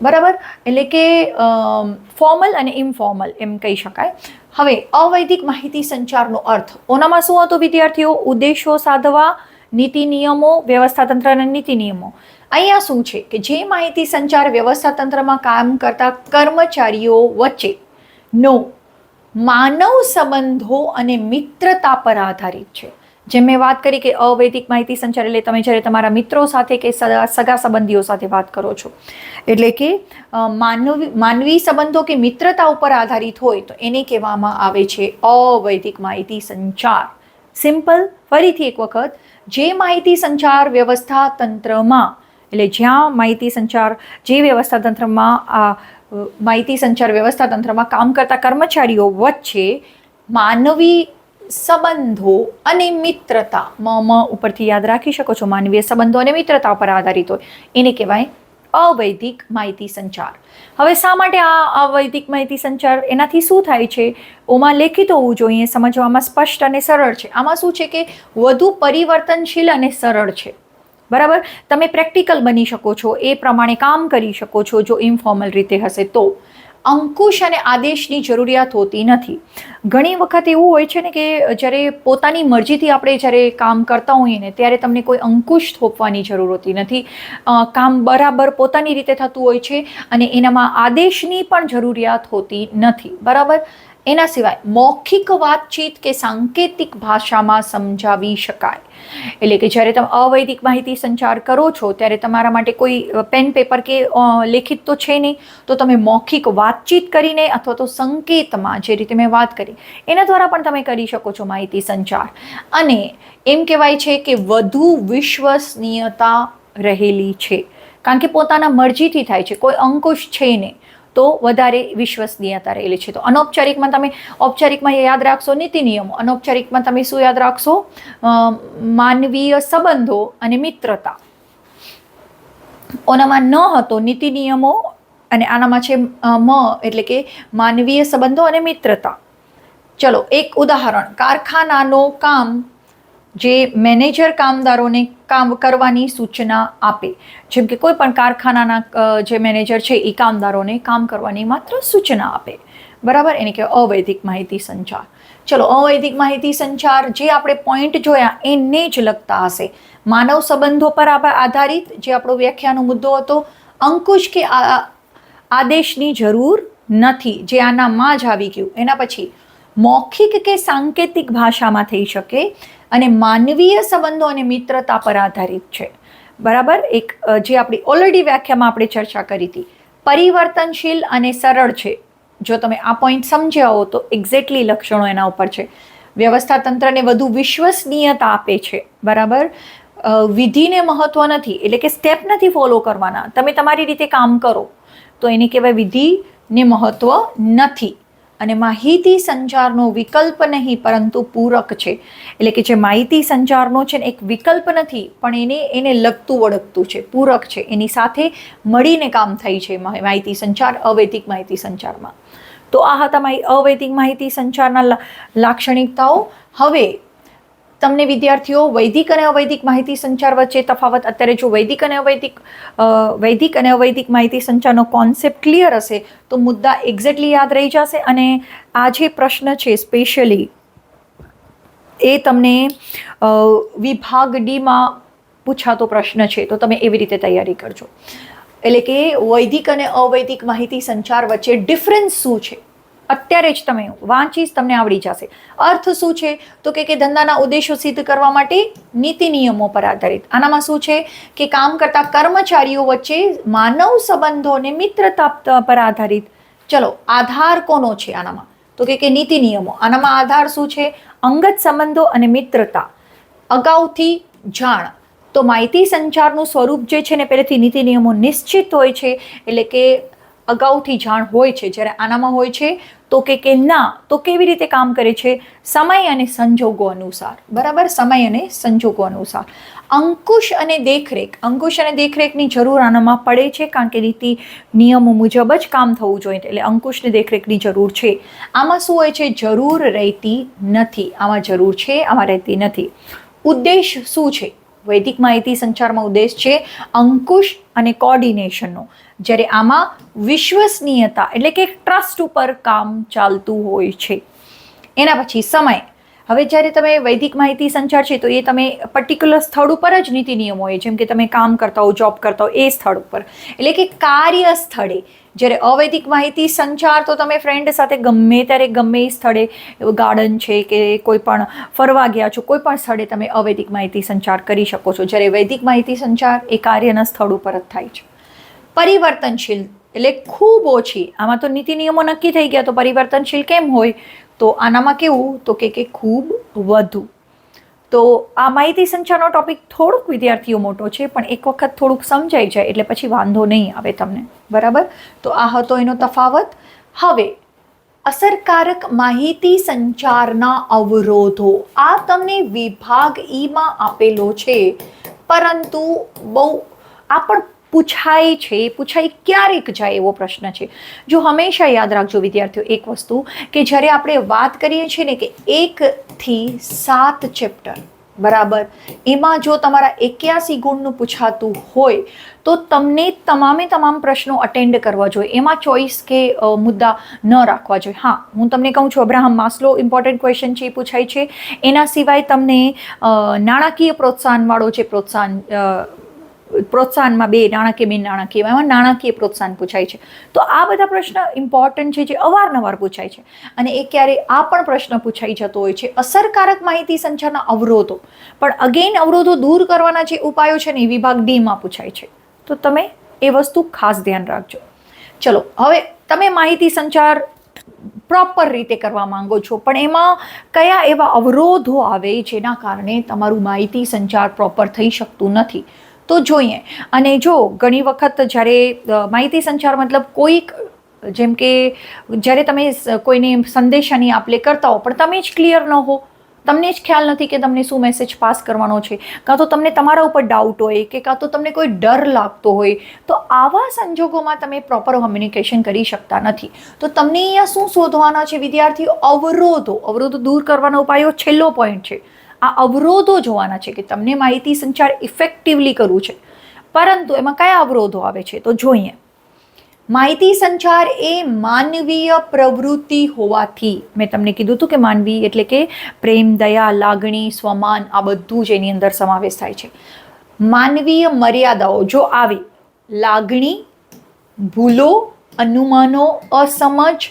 બરાબર, એટલે કે ફોર્મલ અને ઇન્ફોર્મલ એમ કહી શકાય. હવે અવૈદિક માહિતી સંચારનો અર્થ ઓનામાં શું હતો વિદ્યાર્થીઓ? ઉદ્દેશો સાધવા, નીતિ નિયમો, વ્યવસ્થા તંત્રના નીતિ નિયમો. અહીંયા શું છે કે જે માહિતી સંચાર વ્યવસ્થા તંત્રમાં કામ કરતા કર્મચારીઓ વચ્ચેનો માનવ સંબંધો અને મિત્રતા પર આધારિત છે. જેમ મેં વાત કરી કે અવૈદિક માહિતી સંચાર એટલે તમે જ્યારે તમારા મિત્રો સાથે કે સગા સંબંધીઓ સાથે વાત કરો છો, એટલે કે માનવી સંબંધો કે મિત્રતા ઉપર આધારિત હોય તો એને કહેવામાં આવે છે અવૈદિક માહિતી સંચાર. સિમ્પલ. ફરીથી એક વખત, જે માહિતી સંચાર વ્યવસ્થા તંત્રમાં, એટલે જ્યાં માહિતી સંચાર જે વ્યવસ્થા તંત્રમાં માહિતી સંચાર વ્યવસ્થા તંત્રમાં કામ કરતા કર્મચારીઓ વચ્ચે માનવી સંબંધો અને મિત્રતા, ઉપરથી યાદ રાખી શકો છો, માનવીય સંબંધો અને મિત્રતા પર આધારિત હોય, એને કહેવાય અવૈદિક માહિતી સંચાર. હવે શા માટે આ અવૈદિક માહિતી સંચાર? એનાથી શું થાય છે? ઓમાં લેખિત હોવું જોઈએ, સમજવામાં સ્પષ્ટ અને સરળ છે. આમાં શું છે કે વધુ પરિવર્તનશીલ અને સરળ છે. બરાબર, તમે પ્રેક્ટિકલ બની શકો છો, એ પ્રમાણે કામ કરી શકો છો. જો ઇન્ફોર્મલ રીતે હશે તો અંકુશ અને આદેશની જરૂરિયાત હોતી નથી. ઘણી વખત એવું હોય છે ને કે જ્યારે પોતાની મરજીથી આપણે જ્યારે કામ કરતા હોઈએ ને ત્યારે તમને કોઈ અંકુશ થોપવાની જરૂર હોતી નથી. કામ બરાબર પોતાની રીતે થતું હોય છે અને એનામાં આદેશની પણ જરૂરિયાત હોતી નથી. બરાબર. એના સિવાય મૌખિક વાતચીત કે સાંકેતિક ભાષામાં સમજાવી શકાય. એટલે કે જ્યારે તમે અવૈદિક માહિતી સંચાર કરો છો ત્યારે તમારા માટે કોઈ પેન પેપર કે લેખિત તો છે નહીં, તો તમે મૌખિક વાતચીત કરીને અથવા તો સંકેતમાં, જે રીતે મેં વાત કરી એના દ્વારા પણ તમે કરી શકો છો માહિતી સંચાર. અને એમ કહેવાય છે કે વધુ વિશ્વસનીયતા રહેલી છે, કારણ કે પોતાના મરજીથી થાય છે, કોઈ અંકુશ છે નહીં, તો વધારે વિશ્વસનીયતા રહેલી છે. તો અનૌપચારિકમાં તમે, ઔપચારિકમાં યાદ રાખશો નીતિ નિયમો, અનૌપચારિકમાં તમે શું યાદ રાખશો? માનવીય સંબંધો અને મિત્રતા. ઓનામાં ન હતો નીતિ નિયમો અને આનામાં છે એટલે કે માનવીય સંબંધો અને મિત્રતા. ચલો એક ઉદાહરણ, કારખાનાનો કામ જે મેનેજર કામદારોને કામ કરવાની સૂચના આપે. જેમ કે કોઈ પણ કારખાનાના જે મેનેજર છે એ કામદારોને કામ કરવાની માત્ર સૂચના આપે. બરાબર, એને કહેવાય અવૈદિક માહિતી સંચાર. ચલો અવૈદિક માહિતી સંચાર જે આપણે પોઈન્ટ જોયા એને જ લગતા હશે. માનવ સંબંધો પર આધારિત, જે આપણો વ્યાખ્યાનો મુદ્દો હતો. અંકુશ કે આદેશની જરૂર નથી, જે આનામાં જ આવી ગયું. એના પછી મૌખિક કે સાંકેતિક ભાષામાં થઈ શકે અને માનવીય સંબંધો અને મિત્રતા પર આધારિત છે. બરાબર, એક જે આપણી ઓલરેડી વ્યાખ્યામાં આપણે ચર્ચા કરી હતી, પરિવર્તનશીલ અને સરળ છે. જો તમે આ પોઈન્ટ સમજ્યા હો તો એક્ઝેક્ટલી લક્ષણો એના ઉપર છે. વ્યવસ્થા તંત્રને વધુ વિશ્વસનીયતા આપે છે. બરાબર, વિધિને મહત્વ નથી, એટલે કે સ્ટેપ નથી ફોલો કરવાના, તમે તમારી રીતે કામ કરો તો એને કહેવાય વિધિ ને મહત્વ નથી. અને માહિતી સંચારનો વિકલ્પ નહીં પરંતુ પૂરક છે. એટલે કે જે માહિતી સંચારનો છે ને એક વિકલ્પ નથી, પણ એને લગતું વળગતું છે, પૂરક છે, એની સાથે મળીને કામ થાય છે માહિતી સંચાર અવૈધિક માહિતી સંચારમાં. તો આ હતા અવૈધિક માહિતી સંચારના લાક્ષણિકતાઓ. હવે તમને વિદ્યાર્થીઓ વૈદિક અને અવૈધિક માહિતી સંચાર વચ્ચે તફાવત, અત્યારે જો વૈદિક અને અવૈધિક માહિતી સંચારનો કોન્સેપ્ટ ક્લિયર હશે તો મુદ્દા એક્ઝેક્ટલી યાદ રહી જશે. અને આ જે પ્રશ્ન છે સ્પેશિયલી એ તમને વિભાગ ડીમાં પૂછાતો પ્રશ્ન છે, તો તમે એવી રીતે તૈયારી કરજો. એટલે કે વૈદિક અને અવૈધિક માહિતી સંચાર વચ્ચે ડિફરન્સ શું છે અત્યારે જ તમે વાંચીશ તમને આવડી જશે. અર્થ શું છે તો કે ધંધાના ઉદ્દેશો સિદ્ધ કરવા માટે નીતિ નિયમો પર આધારિત. આનામાં શું છે કે કામ કરતા કર્મચારીઓ વચ્ચે માનવ સંબંધો અને મિત્રતા પર આધારિત. ચલો આધાર કોનો છે આનામાં તો કે નીતિ નિયમો. આનામાં આધાર શું છે? અંગત સંબંધો અને મિત્રતા, અગાઉથી જાણ. તો માહિતી સંચારનું સ્વરૂપ જે છે ને પહેલેથી નીતિ નિયમો નિશ્ચિત હોય છે, એટલે કે અગાઉથી જાણ હોય છે. જ્યારે આનામાં હોય છે તો કે ના, તો કેવી રીતે કામ કરે છે? સમય અને સંજોગો અનુસાર. બરાબર, સમય અને સંજોગો અનુસાર. અંકુશ અને દેખરેખની જરૂર આનામાં પડે છે, કારણ કે નીતિ નિયમો મુજબ જ કામ થવું જોઈએ, એટલે અંકુશ ને દેખરેખની જરૂર છે. આમાં શું હોય છે? જરૂર રહેતી નથી. આમાં જરૂર છે, આમાં રહેતી નથી. ઉદ્દેશ શું છે? વૈદિક માહિતી સંચારમાં ઉદ્દેશ છે અંકુશ અને કોર્ડિનેશનનો, જ્યારે આમાં વિશ્વસનીયતા એટલે કે ટ્રસ્ટ ઉપર કામ ચાલતું હોય છે. એના પછી સમય. હવે જ્યારે તમે વૈદિક માહિતી સંચાર છે તો એ તમે પર્ટિક્યુલર સ્થળ ઉપર જ નીતિ નિયમો હોય, જેમ કે તમે કામ કરતા હો, જોબ કરતા હો એ સ્થળ ઉપર, એટલે કે કાર્ય સ્થળે. જ્યારે અવૈધિક માહિતી સંચાર તો તમે ફ્રેન્ડ સાથે ગમે ત્યારે ગમે એ સ્થળે, ગાર્ડન છે કે કોઈ પણ ફરવા ગયા છો, કોઈ પણ સ્થળે તમે અવૈધિક માહિતી સંચાર કરી શકો છો. જ્યારે વૈદિક માહિતી સંચાર એ કાર્યના સ્થળ ઉપર જ થાય છે. પરિવર્તનશીલ એટલે ખૂબ ઓછી. આમાં તો નીતિ નિયમો નક્કી થઈ ગયા, તો પરિવર્તનશીલ કેમ હોય? તો આનામાં કેવું તો કે ખૂબ વધુ. તો આ માહિતી સંચારનો ટોપિક થોડુંક વિદ્યાર્થીઓ મોટો છે, પણ એક વખત થોડુંક સમજાઈ જાય એટલે પછી વાંધો નહીં આવે તમને. બરાબર, તો આ હતો એનો તફાવત. હવે અસરકારક માહિતી સંચારના અવરોધો, આ તમને વિભાગ ઈમાં આપેલો છે, પરંતુ બહુ આ પણ પૂછાય ક્યારેક જાય એવો પ્રશ્ન છે. જો હંમેશા યાદ રાખજો વિદ્યાર્થીઓ એક વસ્તુ, કે જ્યારે આપણે વાત કરીએ છીએ ને કે 1 થી 7 ચેપ્ટર, બરાબર, એમાં જો તમારા 81 ગુણનું પૂછાતું હોય તો તમને તમામ પ્રશ્નો અટેન્ડ કરવા જોઈએ. એમાં ચોઈસ કે મુદ્દા ન રાખવા જોઈએ. હા, હું તમને કહું છું અબ્રાહમ માસ્લો ઇમ્પોર્ટન્ટ ક્વેશ્ચન છે એ પૂછાય છે. એના સિવાય તમને નાણાકીય પ્રોત્સાહનવાળો જે પ્રોત્સાહનમાં એમાં નાણાકીય પ્રોત્સાહન પૂછાય છે. તો આ બધા પ્રશ્ન ઇમ્પોર્ટન્ટ છે જે અવારનવાર પૂછાય છે. અને એ ક્યારે આ પણ પ્રશ્ન પૂછાઈ જતો હોય છે અસરકારક માહિતી સંચારના અવરોધો. પણ અગેન અવરોધો દૂર કરવાના જે ઉપાયો છે ને એ વિભાગ ડીમાં પૂછાય છે. તો તમે એ વસ્તુ ખાસ ધ્યાન રાખજો. ચલો, હવે તમે માહિતી સંચાર પ્રોપર રીતે કરવા માંગો છો, પણ એમાં કયા એવા અવરોધો આવે જેના કારણે તમારું માહિતી સંચાર પ્રોપર થઈ શકતું નથી, તો જોઈએ. અને જો ઘણી વખત જ્યારે માહિતી સંચાર મતલબ કોઈક, જેમ કે જ્યારે તમે કોઈને સંદેશાની આપ-લે કરતા હો પણ તમે જ ક્લિયર ન હો, તમને જ ખ્યાલ નથી કે તમને શું મેસેજ પાસ કરવાનો છે, કાં તો તમને તમારા ઉપર ડાઉટ હોય કે કાં તો તમને કોઈ ડર લાગતો હોય, તો આવા સંજોગોમાં તમે પ્રોપર કમ્યુનિકેશન કરી શકતા નથી. તો તમને અહીંયા શું શોધવાના છે વિદ્યાર્થીઓ? અવરોધો દૂર કરવાના ઉપાયો છેલ્લો પોઈન્ટ છે. આ અવરોધો જોવાના છે કે તમને માહિતી સંચાર ઇફેક્ટિવલી કરવું છે, પરંતુ એમાં કયા અવરોધો આવે છે તો જોઈએ. માહિતી સંચાર એ માનવીય પ્રવૃત્તિ હોવાથી, મેં તમને કીધું હતું કે માનવી એટલે કે પ્રેમ, દયા, લાગણી, સ્વમાન, આ બધું જ એની અંદર સમાવેશ થાય છે. માનવીય મર્યાદાઓ જો આવી, લાગણી, ભૂલો, અનુમાનો, અસમજ,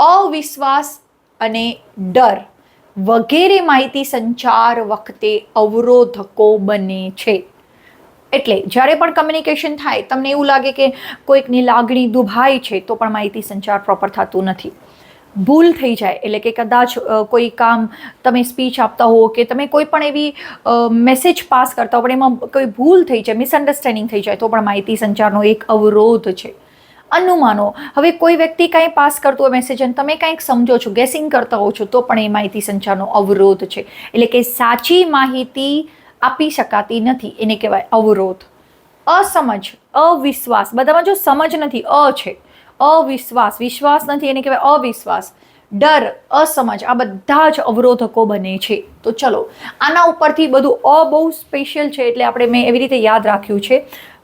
અવિશ્વાસ અને ડર વગેરે માહિતી સંચાર વખતે અવરોધકો બને છે. એટલે જ્યારે પણ કમ્યુનિકેશન થાય તમને એવું લાગે કે કોઈકની લાગણી દુભાય છે તો પણ માહિતી સંચાર પ્રોપર થતું નથી. ભૂલ થઈ જાય એટલે કે કદાચ કોઈ કામ તમે સ્પીચ આપતા હો કે તમે કોઈ પણ એવી મેસેજ પાસ કરતા હો પણ એમાં કોઈ ભૂલ થઈ જાય, મિસઅન્ડરસ્ટેન્ડિંગ થઈ જાય તો પણ માહિતી સંચારનો એક અવરોધ છે. અનુમાનો. હવે કોઈ વ્યક્તિ કંઈ પાસ કરતો હોય મેસેજ અને તમે કંઈક સમજો છો, ગેસિંગ કરતા હો છો, તો પણ એ માહિતી સંચારનો અવરોધ છે. એટલે કે સાચી માહિતી આપી શકાતી નથી, એને કહેવાય અવરોધ. અસમજ, અવિશ્વાસ, બધામાં જો સમજ નથી, છે. અવિશ્વાસ, વિશ્વાસ નથી, એને કહેવાય અવિશ્વાસ. ડર, અસમજ, આ બધા જ અવરોધકો બને છે. તો ચલો આના ઉપરથી બધું બહુ સ્પેશિયલ છે, એટલે મેં એવી રીતે યાદ રાખ્યું છે.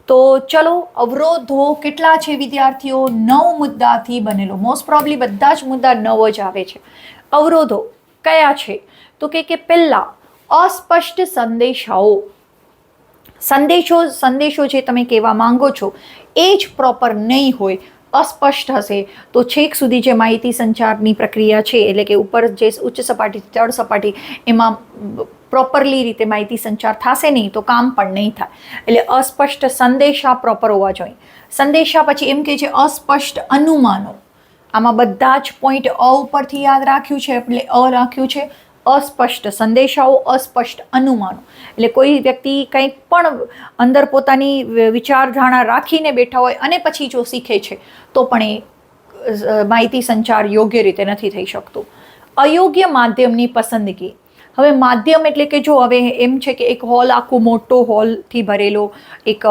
તો ચલો, અવરોધો કેટલા છે વિદ્યાર્થીઓ? 9 મુદ્દાથી બનેલો. મોસ્ટ પ્રોબ્લી બધા જ મુદ્દા 9 જ આવે છે. અવરોધો કયા છે? તો કે પહેલા અસ્પષ્ટ સંદેશાઓ. સંદેશો જે તમે કહેવા માંગો છો એ જ પ્રોપર નહીં હોય, અસ્પષ્ટ હશે, તો છેક સુધી જે માહિતી સંચારની પ્રક્રિયા છે, એટલે કે ઉપર જે ઉચ્ચ સપાટીથી તળ સપાટી, એમાં પ્રોપરલી રીતે માહિતી સંચાર થશે નહીં તો કામ પણ નહીં થાય. એટલે અસ્પષ્ટ સંદેશા પ્રોપર હોવા જોઈએ. સંદેશા પછી એમ કે છે અસ્પષ્ટ અનુમાનો. આમાં બધા જ પોઈન્ટ ઉપરથી યાદ રાખ્યું છે, એટલે રાખ્યું છે. અસ્પષ્ટ સંદેશાઓ, અસ્પષ્ટ અનુમાનો. એટલે કોઈ વ્યક્તિ કંઈક પણ અંદર પોતાની વિચારધારણા રાખીને બેઠા હોય અને પછી જો શીખે છે તો પણ એ માહિતી સંચાર યોગ્ય રીતે નથી થઈ શકતું. અયોગ્ય માધ્યમની પસંદગી. હવે માધ્યમ એટલે કે જો હવે એમ છે કે એક હોલ, આખો મોટો હોલથી ભરેલો એક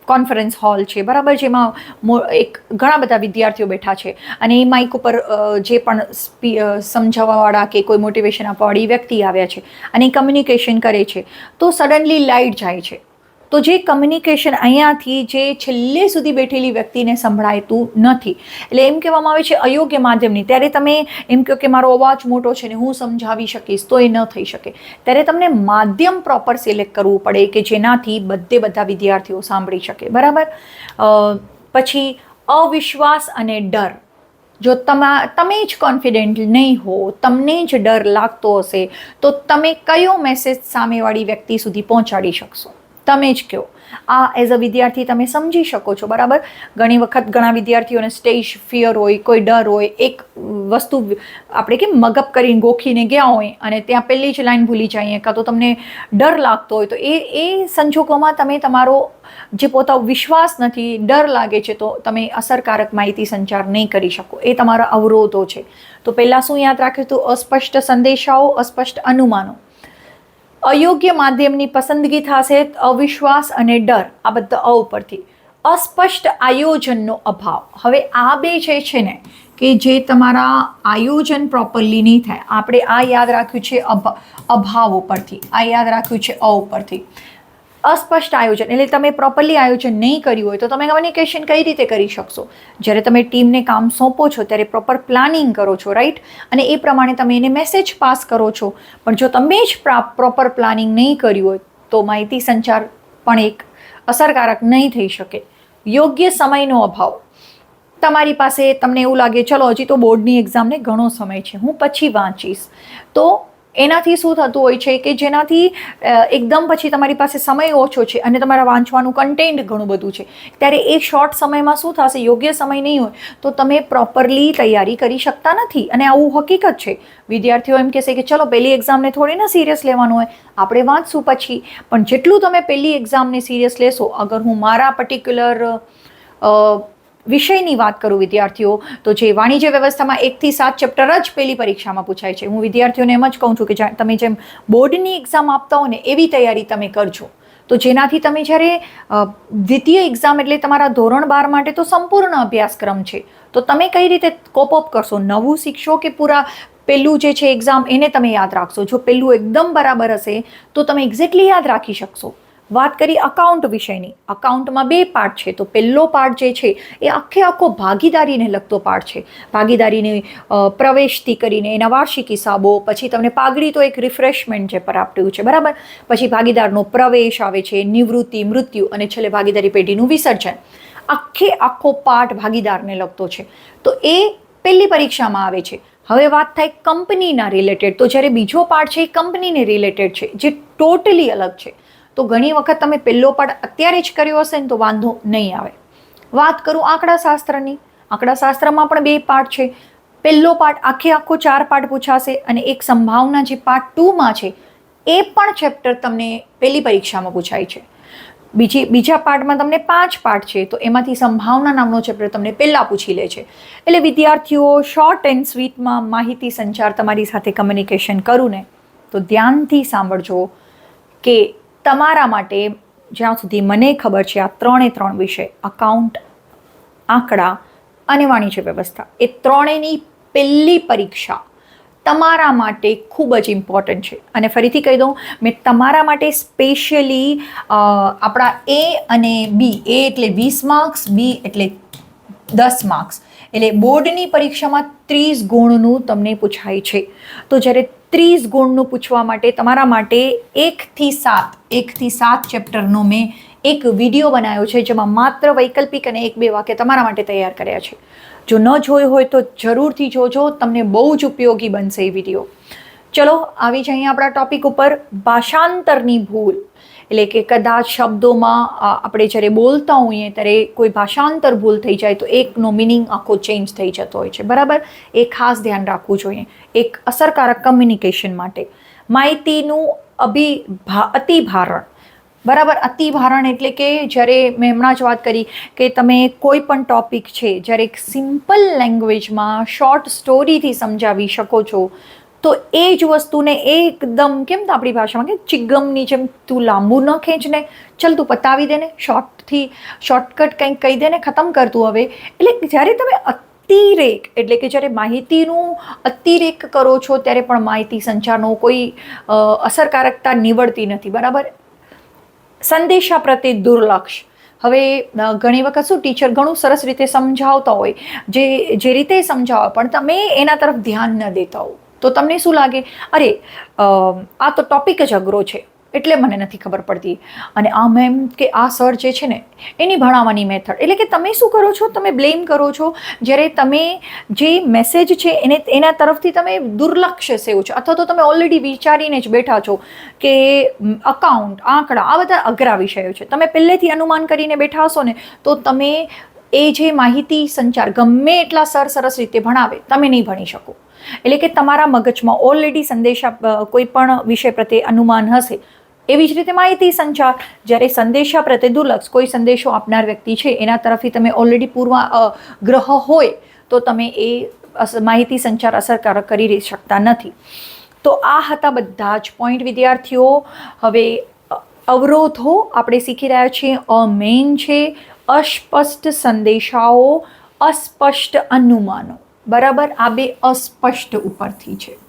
કોન્ફરન્સ હોલ છે, બરાબર, જેમાં ઘણા બધા વિદ્યાર્થીઓ બેઠા છે અને એ માઇક ઉપર જે પણ સમજાવવાવાળા કે કોઈ મોટિવેશન આપવાવાળી વ્યક્તિ આવ્યા છે અને એ કમ્યુનિકેશન કરે છે, તો સડનલી લાઇટ જાય છે. તો જે કમ્યુનિકેશન અહીંયાથી જે છેલ્લે સુધી બેઠેલી વ્યક્તિને સંભળાતું નથી, એટલે એમ કહેવામાં આવે છે અયોગ્ય માધ્યમની. ત્યારે તમે એમ કહો કે મારો અવાજ મોટો છે ને હું સમજાવી શકીશ, તો એ ન થઈ શકે. ત્યારે તમને માધ્યમ પ્રોપર સિલેક્ટ કરવું પડે કે જેનાથી બધા વિદ્યાર્થીઓ સાંભળી શકે, બરાબર. પછી અવિશ્વાસ અને ડર. જો તમે જ કોન્ફિડન્ટ નહીં હો, તમને જ ડર લાગતો હશે, તો તમે કયો મેસેજ સામેવાળી વ્યક્તિ સુધી પહોંચાડી શકશો? તમે જ કહો. આ એઝ અ વિદ્યાર્થી તમે સમજી શકો છો, બરાબર. ઘણી વખત ઘણા વિદ્યાર્થીઓને સ્ટેજ ફિયર હોય, કોઈ ડર હોય, એક વસ્તુ આપણે કેમ મગઅપ કરીને ગોખીને ગયા હોય અને ત્યાં પહેલી જ લાઈન ભૂલી જઈએ, કાં તો તમને ડર લાગતો હોય, તો એ સંજોગોમાં તમે તમારો જે પોતાનો વિશ્વાસ નથી, ડર લાગે છે, તો તમે અસરકારક માહિતી સંચાર નહીં કરી શકો. એ તમારા અવરોધો છે. તો પહેલાં શું યાદ રાખ્યું હતું? અસ્પષ્ટ સંદેશાઓ, અસ્પષ્ટ અનુમાનો. અયોગ્ય માધ્યમની પસંદગી થશે, અવિશ્વાસ અને ડર, આ બધા ઉપરથી. અસ્પષ્ટ આયોજનનો અભાવ. હવે આ બે છે ને કે જે તમારા આયોજન પ્રોપરલી નહીં થાય, આપણે આ યાદ રાખ્યું છે અભાવ ઉપરથી, આ યાદ રાખ્યું છે ઉપરથી. અસ્પષ્ટ આયોજન એટલે તમે પ્રોપરલી આયોજન નહીં કર્યું હોય તો તમે કમ્યુનિકેશન કઈ રીતે કરી શકશો? જ્યારે તમે ટીમને કામ સોંપો છો ત્યારે પ્રોપર પ્લાનિંગ કરો છો, રાઈટ, અને એ પ્રમાણે તમે એને મેસેજ પાસ કરો છો. પણ જો તમે જ પ્રોપર પ્લાનિંગ નહીં કર્યું હોય તો માહિતી સંચાર પણ એક અસરકારક નહીં થઈ શકે. યોગ્ય સમયનો અભાવ. તમારી પાસે તમને એવું લાગે ચલો હજી તો બોર્ડની એક્ઝામને ઘણો સમય છે, હું પછી વાંચીશ, તો એનાથી શું થતું હોય છે કે જેનાથી એકદમ પછી તમારી પાસે સમય ઓછો છે અને તમારા વાંચવાનું કન્ટેન્ટ ઘણું બધું છે, ત્યારે એ શોર્ટ સમયમાં શું થશે? યોગ્ય સમય નહીં હોય તો તમે પ્રોપરલી તૈયારી કરી શકતા નથી. અને આવું હકીકત છે. વિદ્યાર્થીઓ એમ કહેશે કે ચલો પહેલી એક્ઝામને થોડી ના સિરિયસ લેવાનું હોય, આપણે વાંચશું પછી. પણ જેટલું તમે પહેલી એક્ઝામને સિરિયસ લેશો, અગર હું મારા પર્ટિક્યુલર વિષયની વાત કરું વિદ્યાર્થીઓ, તો જે વાણિજ્ય વ્યવસ્થામાં 1 થી 7 ચેપ્ટર જ પહેલી પરીક્ષામાં પૂછાય છે. હું વિદ્યાર્થીઓને એમ જ કહું છું કે તમે જેમ બોર્ડની એક્ઝામ આપતા હો ને એવી તૈયારી તમે કરજો, તો જેનાથી તમે જ્યારે દ્વિતીય એક્ઝામ એટલે તમારા ધોરણ 12 માટે તો સંપૂર્ણ અભ્યાસક્રમ છે, તો તમે કઈ રીતે કોપ અપ કરશો? નવું શીખશો કે પૂરા પહેલું જે છે એક્ઝામ એને તમે યાદ રાખશો? જો પહેલું એકદમ બરાબર હશે તો તમે એક્ઝેક્ટલી યાદ રાખી શકશો. વાત કરી અકાઉન્ટ વિષયની. અકાઉન્ટમાં 2 પાર્ટ છે, તો પહેલો પાર્ટ જે છે એ આખો ભાગીદારીને લગતો પાર્ટ છે. ભાગીદારીની પ્રવેશથી કરીને એના વાર્ષિક હિસાબો, પછી તમને પાઘડી તો એક રિફ્રેશમેન્ટ જે પર આપ્યું છે, બરાબર. પછી ભાગીદારનો પ્રવેશ આવે છે, નિવૃત્તિ, મૃત્યુ અને છેલ્લે ભાગીદારી પેઢીનું વિસર્જન. આખો પાર્ટ ભાગીદારને લગતો છે, તો એ પહેલી પરીક્ષામાં આવે છે. હવે વાત થાય કંપનીના રિલેટેડ, તો જ્યારે બીજો પાર્ટ છે એ કંપનીને રિલેટેડ છે, જે ટોટલી અલગ છે. તો ઘણી વખત તમે પહેલો પાઠ અત્યારે જ કર્યો હશે ને તો વાંધો નહીં આવે. વાત કરું આંકડાશાસ્ત્રની. આંકડાશાસ્ત્રમાં પણ 2 પાર્ટ છે. પહેલો પાર્ટ આખો 4 પાર્ટ પૂછાશે અને એક સંભાવના જે પાર્ટ 2માં છે એ પણ ચેપ્ટર તમને પહેલી પરીક્ષામાં પૂછાય છે. બીજા પાર્ટમાં તમને 5 પાર્ટ છે, તો એમાંથી સંભાવના નામનો ચેપ્ટર તમને પહેલાં પૂછી લે છે. એટલે વિદ્યાર્થીઓ, શોર્ટ એન્ડ સ્વીટમાં માહિતી સંચાર તમારી સાથે કમ્યુનિકેશન કરું ને તો ધ્યાનથી સાંભળજો કે તમારા માટે જ્યાં સુધી મને ખબર છે આ 3 વિષય, અકાઉન્ટ, આંકડા અને વાણિજ્ય વ્યવસ્થા, એ ત્રણેયની પહેલી પરીક્ષા તમારા માટે ખૂબ જ ઇમ્પોર્ટન્ટ છે. અને ફરીથી કહી દઉં, મેં તમારા માટે સ્પેશિયલી આપણા એ અને બી, એ એટલે 20 માર્ક્સ, બી એટલે 10 માર્ક્સ, એટલે બોર્ડની પરીક્ષામાં 30 ગુણનું તમને પૂછાય છે. તો જ્યારે 30 ગુણનું પૂછવા માટે તમારા માટે 1 થી 7 ચેપ્ટરનો મેં એક વિડીયો બનાવ્યો છે, જેમાં માત્ર વૈકલ્પિક અને 1-2 વાક્ય તમારા માટે તૈયાર કર્યા છે. જો ન જોયું હોય તો જરૂરથી જોજો, તમને બહુ જ ઉપયોગી બનશે એ વિડીયો. ચલો આવી જઈએ આપણા ટોપિક ઉપર, ભાષાંતરની ભૂલ. એટલે કે કદાચ શબ્દોમાં આપણે જ્યારે બોલતા હોઈએ ત્યારે કોઈ ભાષાંતર ભૂલ થઈ જાય તો એકનો મિનિંગ આખો ચેન્જ થઈ જતો હોય છે, બરાબર? એ ખાસ ધ્યાન રાખવું જોઈએ એક અસરકારક કમ્યુનિકેશન માટે. માહિતીનું અતિભારણ, બરાબર? અતિભારણ એટલે કે જ્યારે મેં હમણાં જ વાત કરી કે તમે કોઈ પણ ટોપિક છે જ્યારે એક સિમ્પલ લેંગ્વેજમાં શોર્ટ સ્ટોરીથી સમજાવી શકો છો, તો એ જ વસ્તુને એકદમ કેમ તો આપણી ભાષામાં કે ચિગમની જેમ તું લાંબુ ન ખેંચ ને, ચલ તું પતાવી દે ને, શોર્ટકટ કંઈક કહી દે ને, ખતમ કરતું હવે. એટલે જ્યારે તમે અતિરેક એટલે કે જ્યારે માહિતીનું અતિરેક કરો છો ત્યારે પણ માહિતી સંચારનો કોઈ અસરકારકતા નીવડતી નથી, બરાબર? સંદેશા પ્રત્યે દુર્લક્ષ. હવે ઘણી વખત શું ટીચર ઘણું સરસ રીતે સમજાવતા હોય, જે રીતે સમજાવે પણ તમે એના તરફ ધ્યાન ન દેતા હો, તો તમને શું લાગે, અરે આ તો ટોપિક જ અઘરો છે એટલે મને નથી ખબર પડતી, અને આ મેમ કે આ સર જે છે ને એની ભણાવવાની મેથડ, એટલે કે તમે શું કરો છો, તમે બ્લેમ કરો છો જ્યારે તમે જે મેસેજ છે એના તરફથી તમે દુર્લક્ષ્ય સેવો છો, અથવા તો તમે ઓલરેડી વિચારીને જ બેઠા છો કે અકાઉન્ટ, આંકડા આ બધા અઘરા વિષયો છે. તમે પહેલેથી અનુમાન કરીને બેઠા હશો ને તો તમે એ જે માહિતી સંચાર ગમે એટલા સરસ રીતે ભણાવે, તમે નહીં ભણી શકો. એટલે કે તમારા મગજમાં ઓલરેડી સંદેશા કોઈ પણ વિષય પ્રત્યે અનુમાન હશે. એવી જ રીતે માહિતી સંચાર, જ્યારે સંદેશા પ્રત્યે દુર્લક્ષ, કોઈ સંદેશો આપનાર વ્યક્તિ છે એના તરફથી તમે ઓલરેડી પૂર્વાગ્રહ હોય તો તમે એ માહિતી સંચાર અસરકારક કરી શકતા નથી. તો આ હતા બધા જ પોઈન્ટ વિદ્યાર્થીઓ. હવે અવરોધો આપણે શીખી રહ્યા છીએ. મેઇન છે અસ્પષ્ટ સંદેશાઓ, અસ્પષ્ટ અનુમાનો, બરાબર? આ બે અસ્પષ્ટ ઉપરથી છે.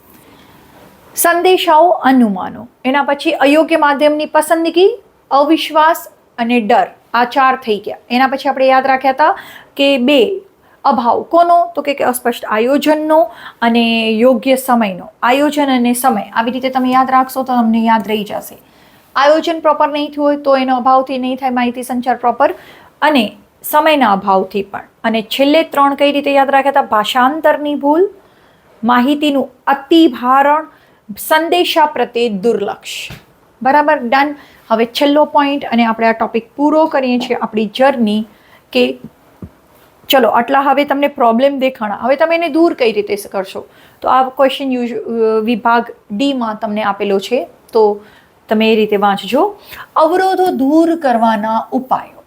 સંદેશાઓ, અનુમાનો, એના પછી અયોગ્ય માધ્યમની પસંદગી, અવિશ્વાસ અને ડર, આ 4 થઈ ગયા. એના પછી આપણે યાદ રાખ્યા હતા કે 2 અભાવ, કોનો? તો કે અસ્પષ્ટ આયોજનનો અને યોગ્ય સમયનો. આયોજન અને સમય આવી રીતે તમે યાદ રાખશો તો તમને યાદ રહી જશે. આયોજન પ્રોપર નહીં થયું હોય તો એનો અભાવથી નહીં થાય માહિતી સંચાર પ્રોપર, અને સમયના અભાવથી પણ. અને છેલ્લે 3 કઈ રીતે યાદ રાખ્યા હતા? ભાષાંતરની ભૂલ, માહિતીનું અતિભારણ, સંદેશા પ્રત્યે દુર્લક્ષ, બરાબર? ડન. હવે છેલ્લો પોઈન્ટ અને આપણે આ ટોપિક પૂરો કરીએ છીએ આપણી જર્ની કે ચલો આટલા હવે તમને પ્રોબ્લેમ દેખાણા, હવે તમે એને દૂર કઈ રીતે કરશો? તો આ ક્વેશ્ચન વિભાગ ડીમાં તમને આપેલો છે, તો તમે એ રીતે વાંચજો. અવરોધો દૂર કરવાના ઉપાયો.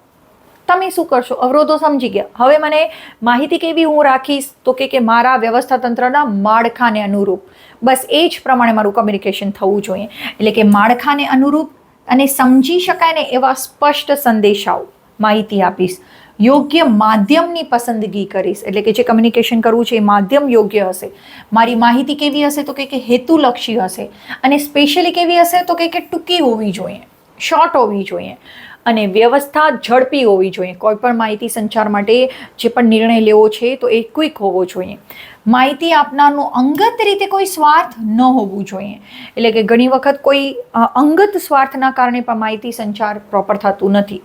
તમે શું કરશો? અવરોધો સમજી ગયા, હવે મને માહિતી કેવી હું રાખીશ? તો કે મારા વ્યવસ્થા તંત્રના માળખાને અનુરૂપ, બસ એ જ પ્રમાણે મારું કમ્યુનિકેશન થવું જોઈએ. એટલે કે માળખાને અનુરૂપ અને સમજી શકાય ને એવા સ્પષ્ટ સંદેશાઓ માહિતી આપીશ. યોગ્ય માધ્યમની પસંદગી કરીશ, એટલે કે જે કમ્યુનિકેશન કરવું છે એ માધ્યમ યોગ્ય હશે. મારી માહિતી કેવી હશે? તો કે હેતુલક્ષી હશે, અને સ્પેશિયલી કેવી હશે? તો કે ટૂંકી હોવી જોઈએ, શોર્ટ હોવી જોઈએ, અને વ્યવસ્થા ઝડપી હોવી જોઈએ. કોઈ પણ માહિતી સંચાર માટે જે પણ નિર્ણય લેવો છે તો એ ક્વિક હોવો જોઈએ. માહિતી આપનારનો અંગત રીતે કોઈ સ્વાર્થ ન હોવું જોઈએ. એટલે કે ઘણી વખત કોઈ અંગત સ્વાર્થના કારણે પણ માહિતી સંચાર પ્રોપર થતું નથી.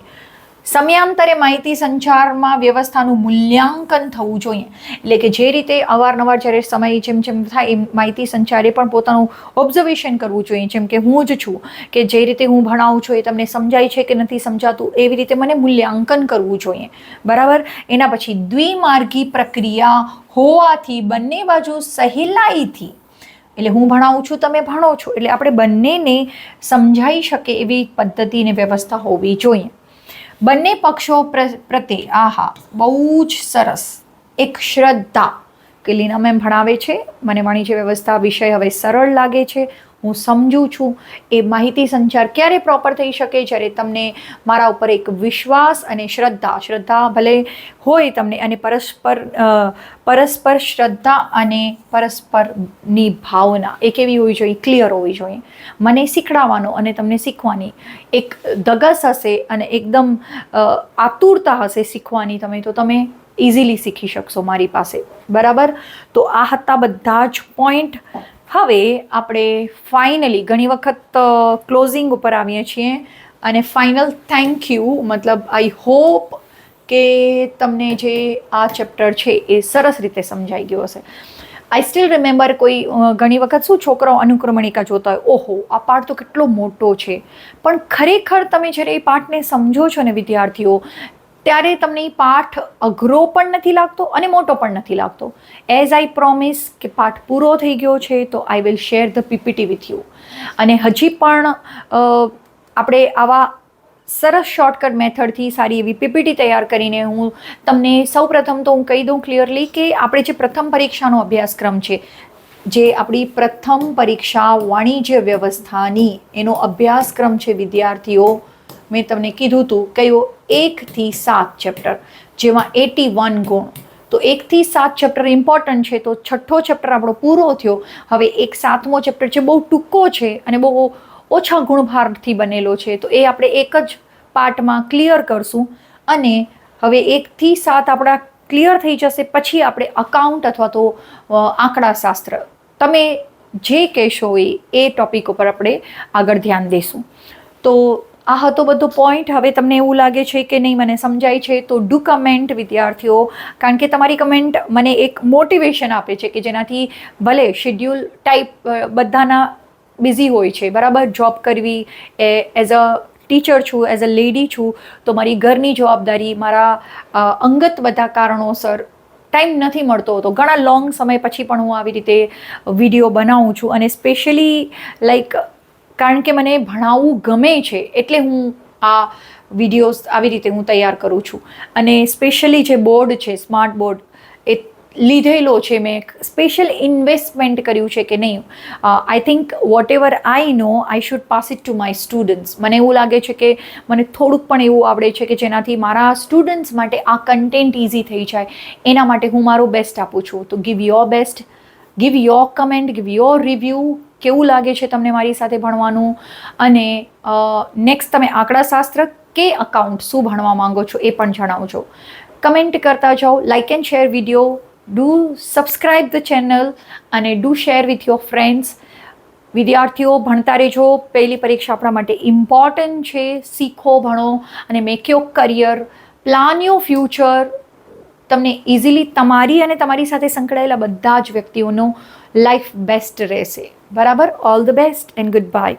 સમયાંતરે માહિતી સંચારમાં વ્યવસ્થાનું મૂલ્યાંકન થવું જોઈએ. એટલે કે જે રીતે અવારનવાર જ્યારે સમય જેમ થાય એમ માહિતી સંચારે પણ પોતાનું ઓબ્ઝર્વેશન કરવું જોઈએ. જેમ કે હું જ છું કે જે રીતે હું ભણાવું છું એ તમને સમજાય છે કે નથી સમજાતું, એવી રીતે મને મૂલ્યાંકન કરવું જોઈએ, બરાબર? એના પછી દ્વિમાર્ગી પ્રક્રિયા હોવાથી બંને બાજુ સહેલાઈથી, એટલે હું ભણાવું છું, તમે ભણો છો, એટલે આપણે બંનેને સમજાઈ શકે એવી પદ્ધતિ અને વ્યવસ્થા હોવી જોઈએ. બંને પક્ષો પ્રત્યે આહા બહુ જ સરસ એક શ્રદ્ધા કે લીના મેમ ભણાવે છે, મને વાણિજ્ય વ્યવસ્થા વિષય હવે સરળ લાગે છે, હું સમજું છું. એ માહિતી સંચાર ક્યારે પ્રોપર થઈ શકે જ્યારે તમને મારા ઉપર એક વિશ્વાસ અને શ્રદ્ધા ભલે હોય તમને, અને પરસ્પર શ્રદ્ધા અને પરસ્પરની ભાવના એ કેવી હોવી જોઈએ, ક્લિયર હોવી જોઈએ. મને શીખડાવવાનો અને તમને શીખવાની એક ધગસ હશે અને એકદમ આતુરતા હશે શીખવાની તો તમે ઇઝીલી શીખી શકશો મારી પાસે. બરાબર, તો આ હતા બધા જ પોઈન્ટ. હવે આપણે ફાઇનલી ઘણી વખત ક્લોઝિંગ ઉપર આવીએ છીએ અને ફાઇનલ થેન્ક યુ, મતલબ આઈ હોપ કે તમને જે આ ચેપ્ટર છે એ સરસ રીતે સમજાઈ ગયો હશે. આઈ સ્ટીલ રિમેમ્બર કોઈ ઘણી વખત શું છોકરાઓ અનુક્રમણિકા જોતા હોય, ઓહો આ પાઠ તો કેટલો મોટો છે, પણ ખરેખર તમે જ્યારે એ પાઠને સમજો છો ને વિદ્યાર્થીઓ, ત્યારે તમને એ પાઠ અઘરો પણ નથી લાગતો અને મોટો પણ નથી લાગતો. એઝ આઈ પ્રોમિસ કે પાઠ પૂરો થઈ ગયો છે તો I will share the PPT with you. અને હજી પણ આપણે આવા સરસ શોર્ટકટ મેથડથી સારી એવી પીપીટી તૈયાર કરીને હું તમને સૌપ્રથમ તો હું કહી દઉં ક્લિયરલી કે આપણે જે પ્રથમ પરીક્ષાનો અભ્યાસક્રમ છે, જે આપણી પ્રથમ પરીક્ષા વાણિજ્ય વ્યવસ્થાની એનો અભ્યાસક્રમ છે વિદ્યાર્થીઓ, મેં તમને કીધું હતું કયો 1 થી 7 ચેપ્ટર, જેમાં 81 ગુણ. તો 1 થી 7 ચેપ્ટર ઇમ્પોર્ટન્ટ છે, તો છઠ્ઠો ચેપ્ટર આપણો પૂરો થયો. હવે એક 7મો ચેપ્ટર છે, બહુ ટૂંકો છે અને બહુ ઓછા ગુણભારથી બનેલો છે, તો એ આપણે એક જ પાર્ટમાં ક્લિયર કરશું. અને હવે 1 થી 7 આપણા ક્લિયર થઈ જશે, પછી આપણે અકાઉન્ટ અથવા તો આંકડાશાસ્ત્ર તમે જે કહેશો એ ટોપિક ઉપર આપણે આગળ ધ્યાન દઈશું. તો આ હતો બધો પોઈન્ટ. હવે તમને એવું લાગે છે કે નહીં મને સમજાય છે તો ડુ કમેન્ટ વિદ્યાર્થીઓ, કારણ કે તમારી કમેન્ટ મને એક મોટિવેશન આપે છે કે જેનાથી ભલે શેડ્યુલ ટાઈપ બધાના બિઝી હોય છે, બરાબર, જોબ કરવી, એઝ અ ટીચર છું, એઝ અ લેડી છું, તો મારી ઘરની જવાબદારી, મારા અંગત બધા કારણોસર ટાઈમ નથી મળતો હતો. ઘણા લોંગ સમય પછી પણ હું આવી રીતે વિડીયો બનાવું છું, અને સ્પેશિયલી લાઈક કારણ કે મને ભણાવવું ગમે છે એટલે હું આ વિડીયોઝ આવી રીતે હું તૈયાર કરું છું. અને સ્પેશિયલી જે બોર્ડ છે, સ્માર્ટ બોર્ડ, એ લીધેલો છે મેં, સ્પેશિયલ ઇન્વેસ્ટમેન્ટ કર્યું છે કે નહીં. I think whatever I know I should pass it to my students. મને એવું લાગે છે કે મને થોડુંક પણ એવું આવડે છે કે જેનાથી મારા સ્ટુડન્ટ્સ માટે આ કન્ટેન્ટ ઇઝી થઈ જાય, એના માટે હું મારો બેસ્ટ આપું છું. તો give your best, give your comment, give your review, કેવું લાગે છે તમને મારી સાથે ભણવાનું, અને નેક્સ્ટ તમે આંકડાશાસ્ત્ર કે અકાઉન્ટ શું ભણવા માંગો છો એ પણ જણાવજો. કમેન્ટ કરતા જાઓ, like and share video, do subscribe the channel અને do share with your friends. વિદ્યાર્થીઓ ભણતા રહેજો, પહેલી પરીક્ષા આપણા માટે ઇમ્પોર્ટન્ટ છે. શીખો, ભણો અને make your career, plan your future. તમને ઇઝીલી તમારી અને તમારી સાથે સંકળાયેલા બધા જ વ્યક્તિઓનો લાઈફ બેસ્ટ રહેશે. બરાબર, all the best and good bye.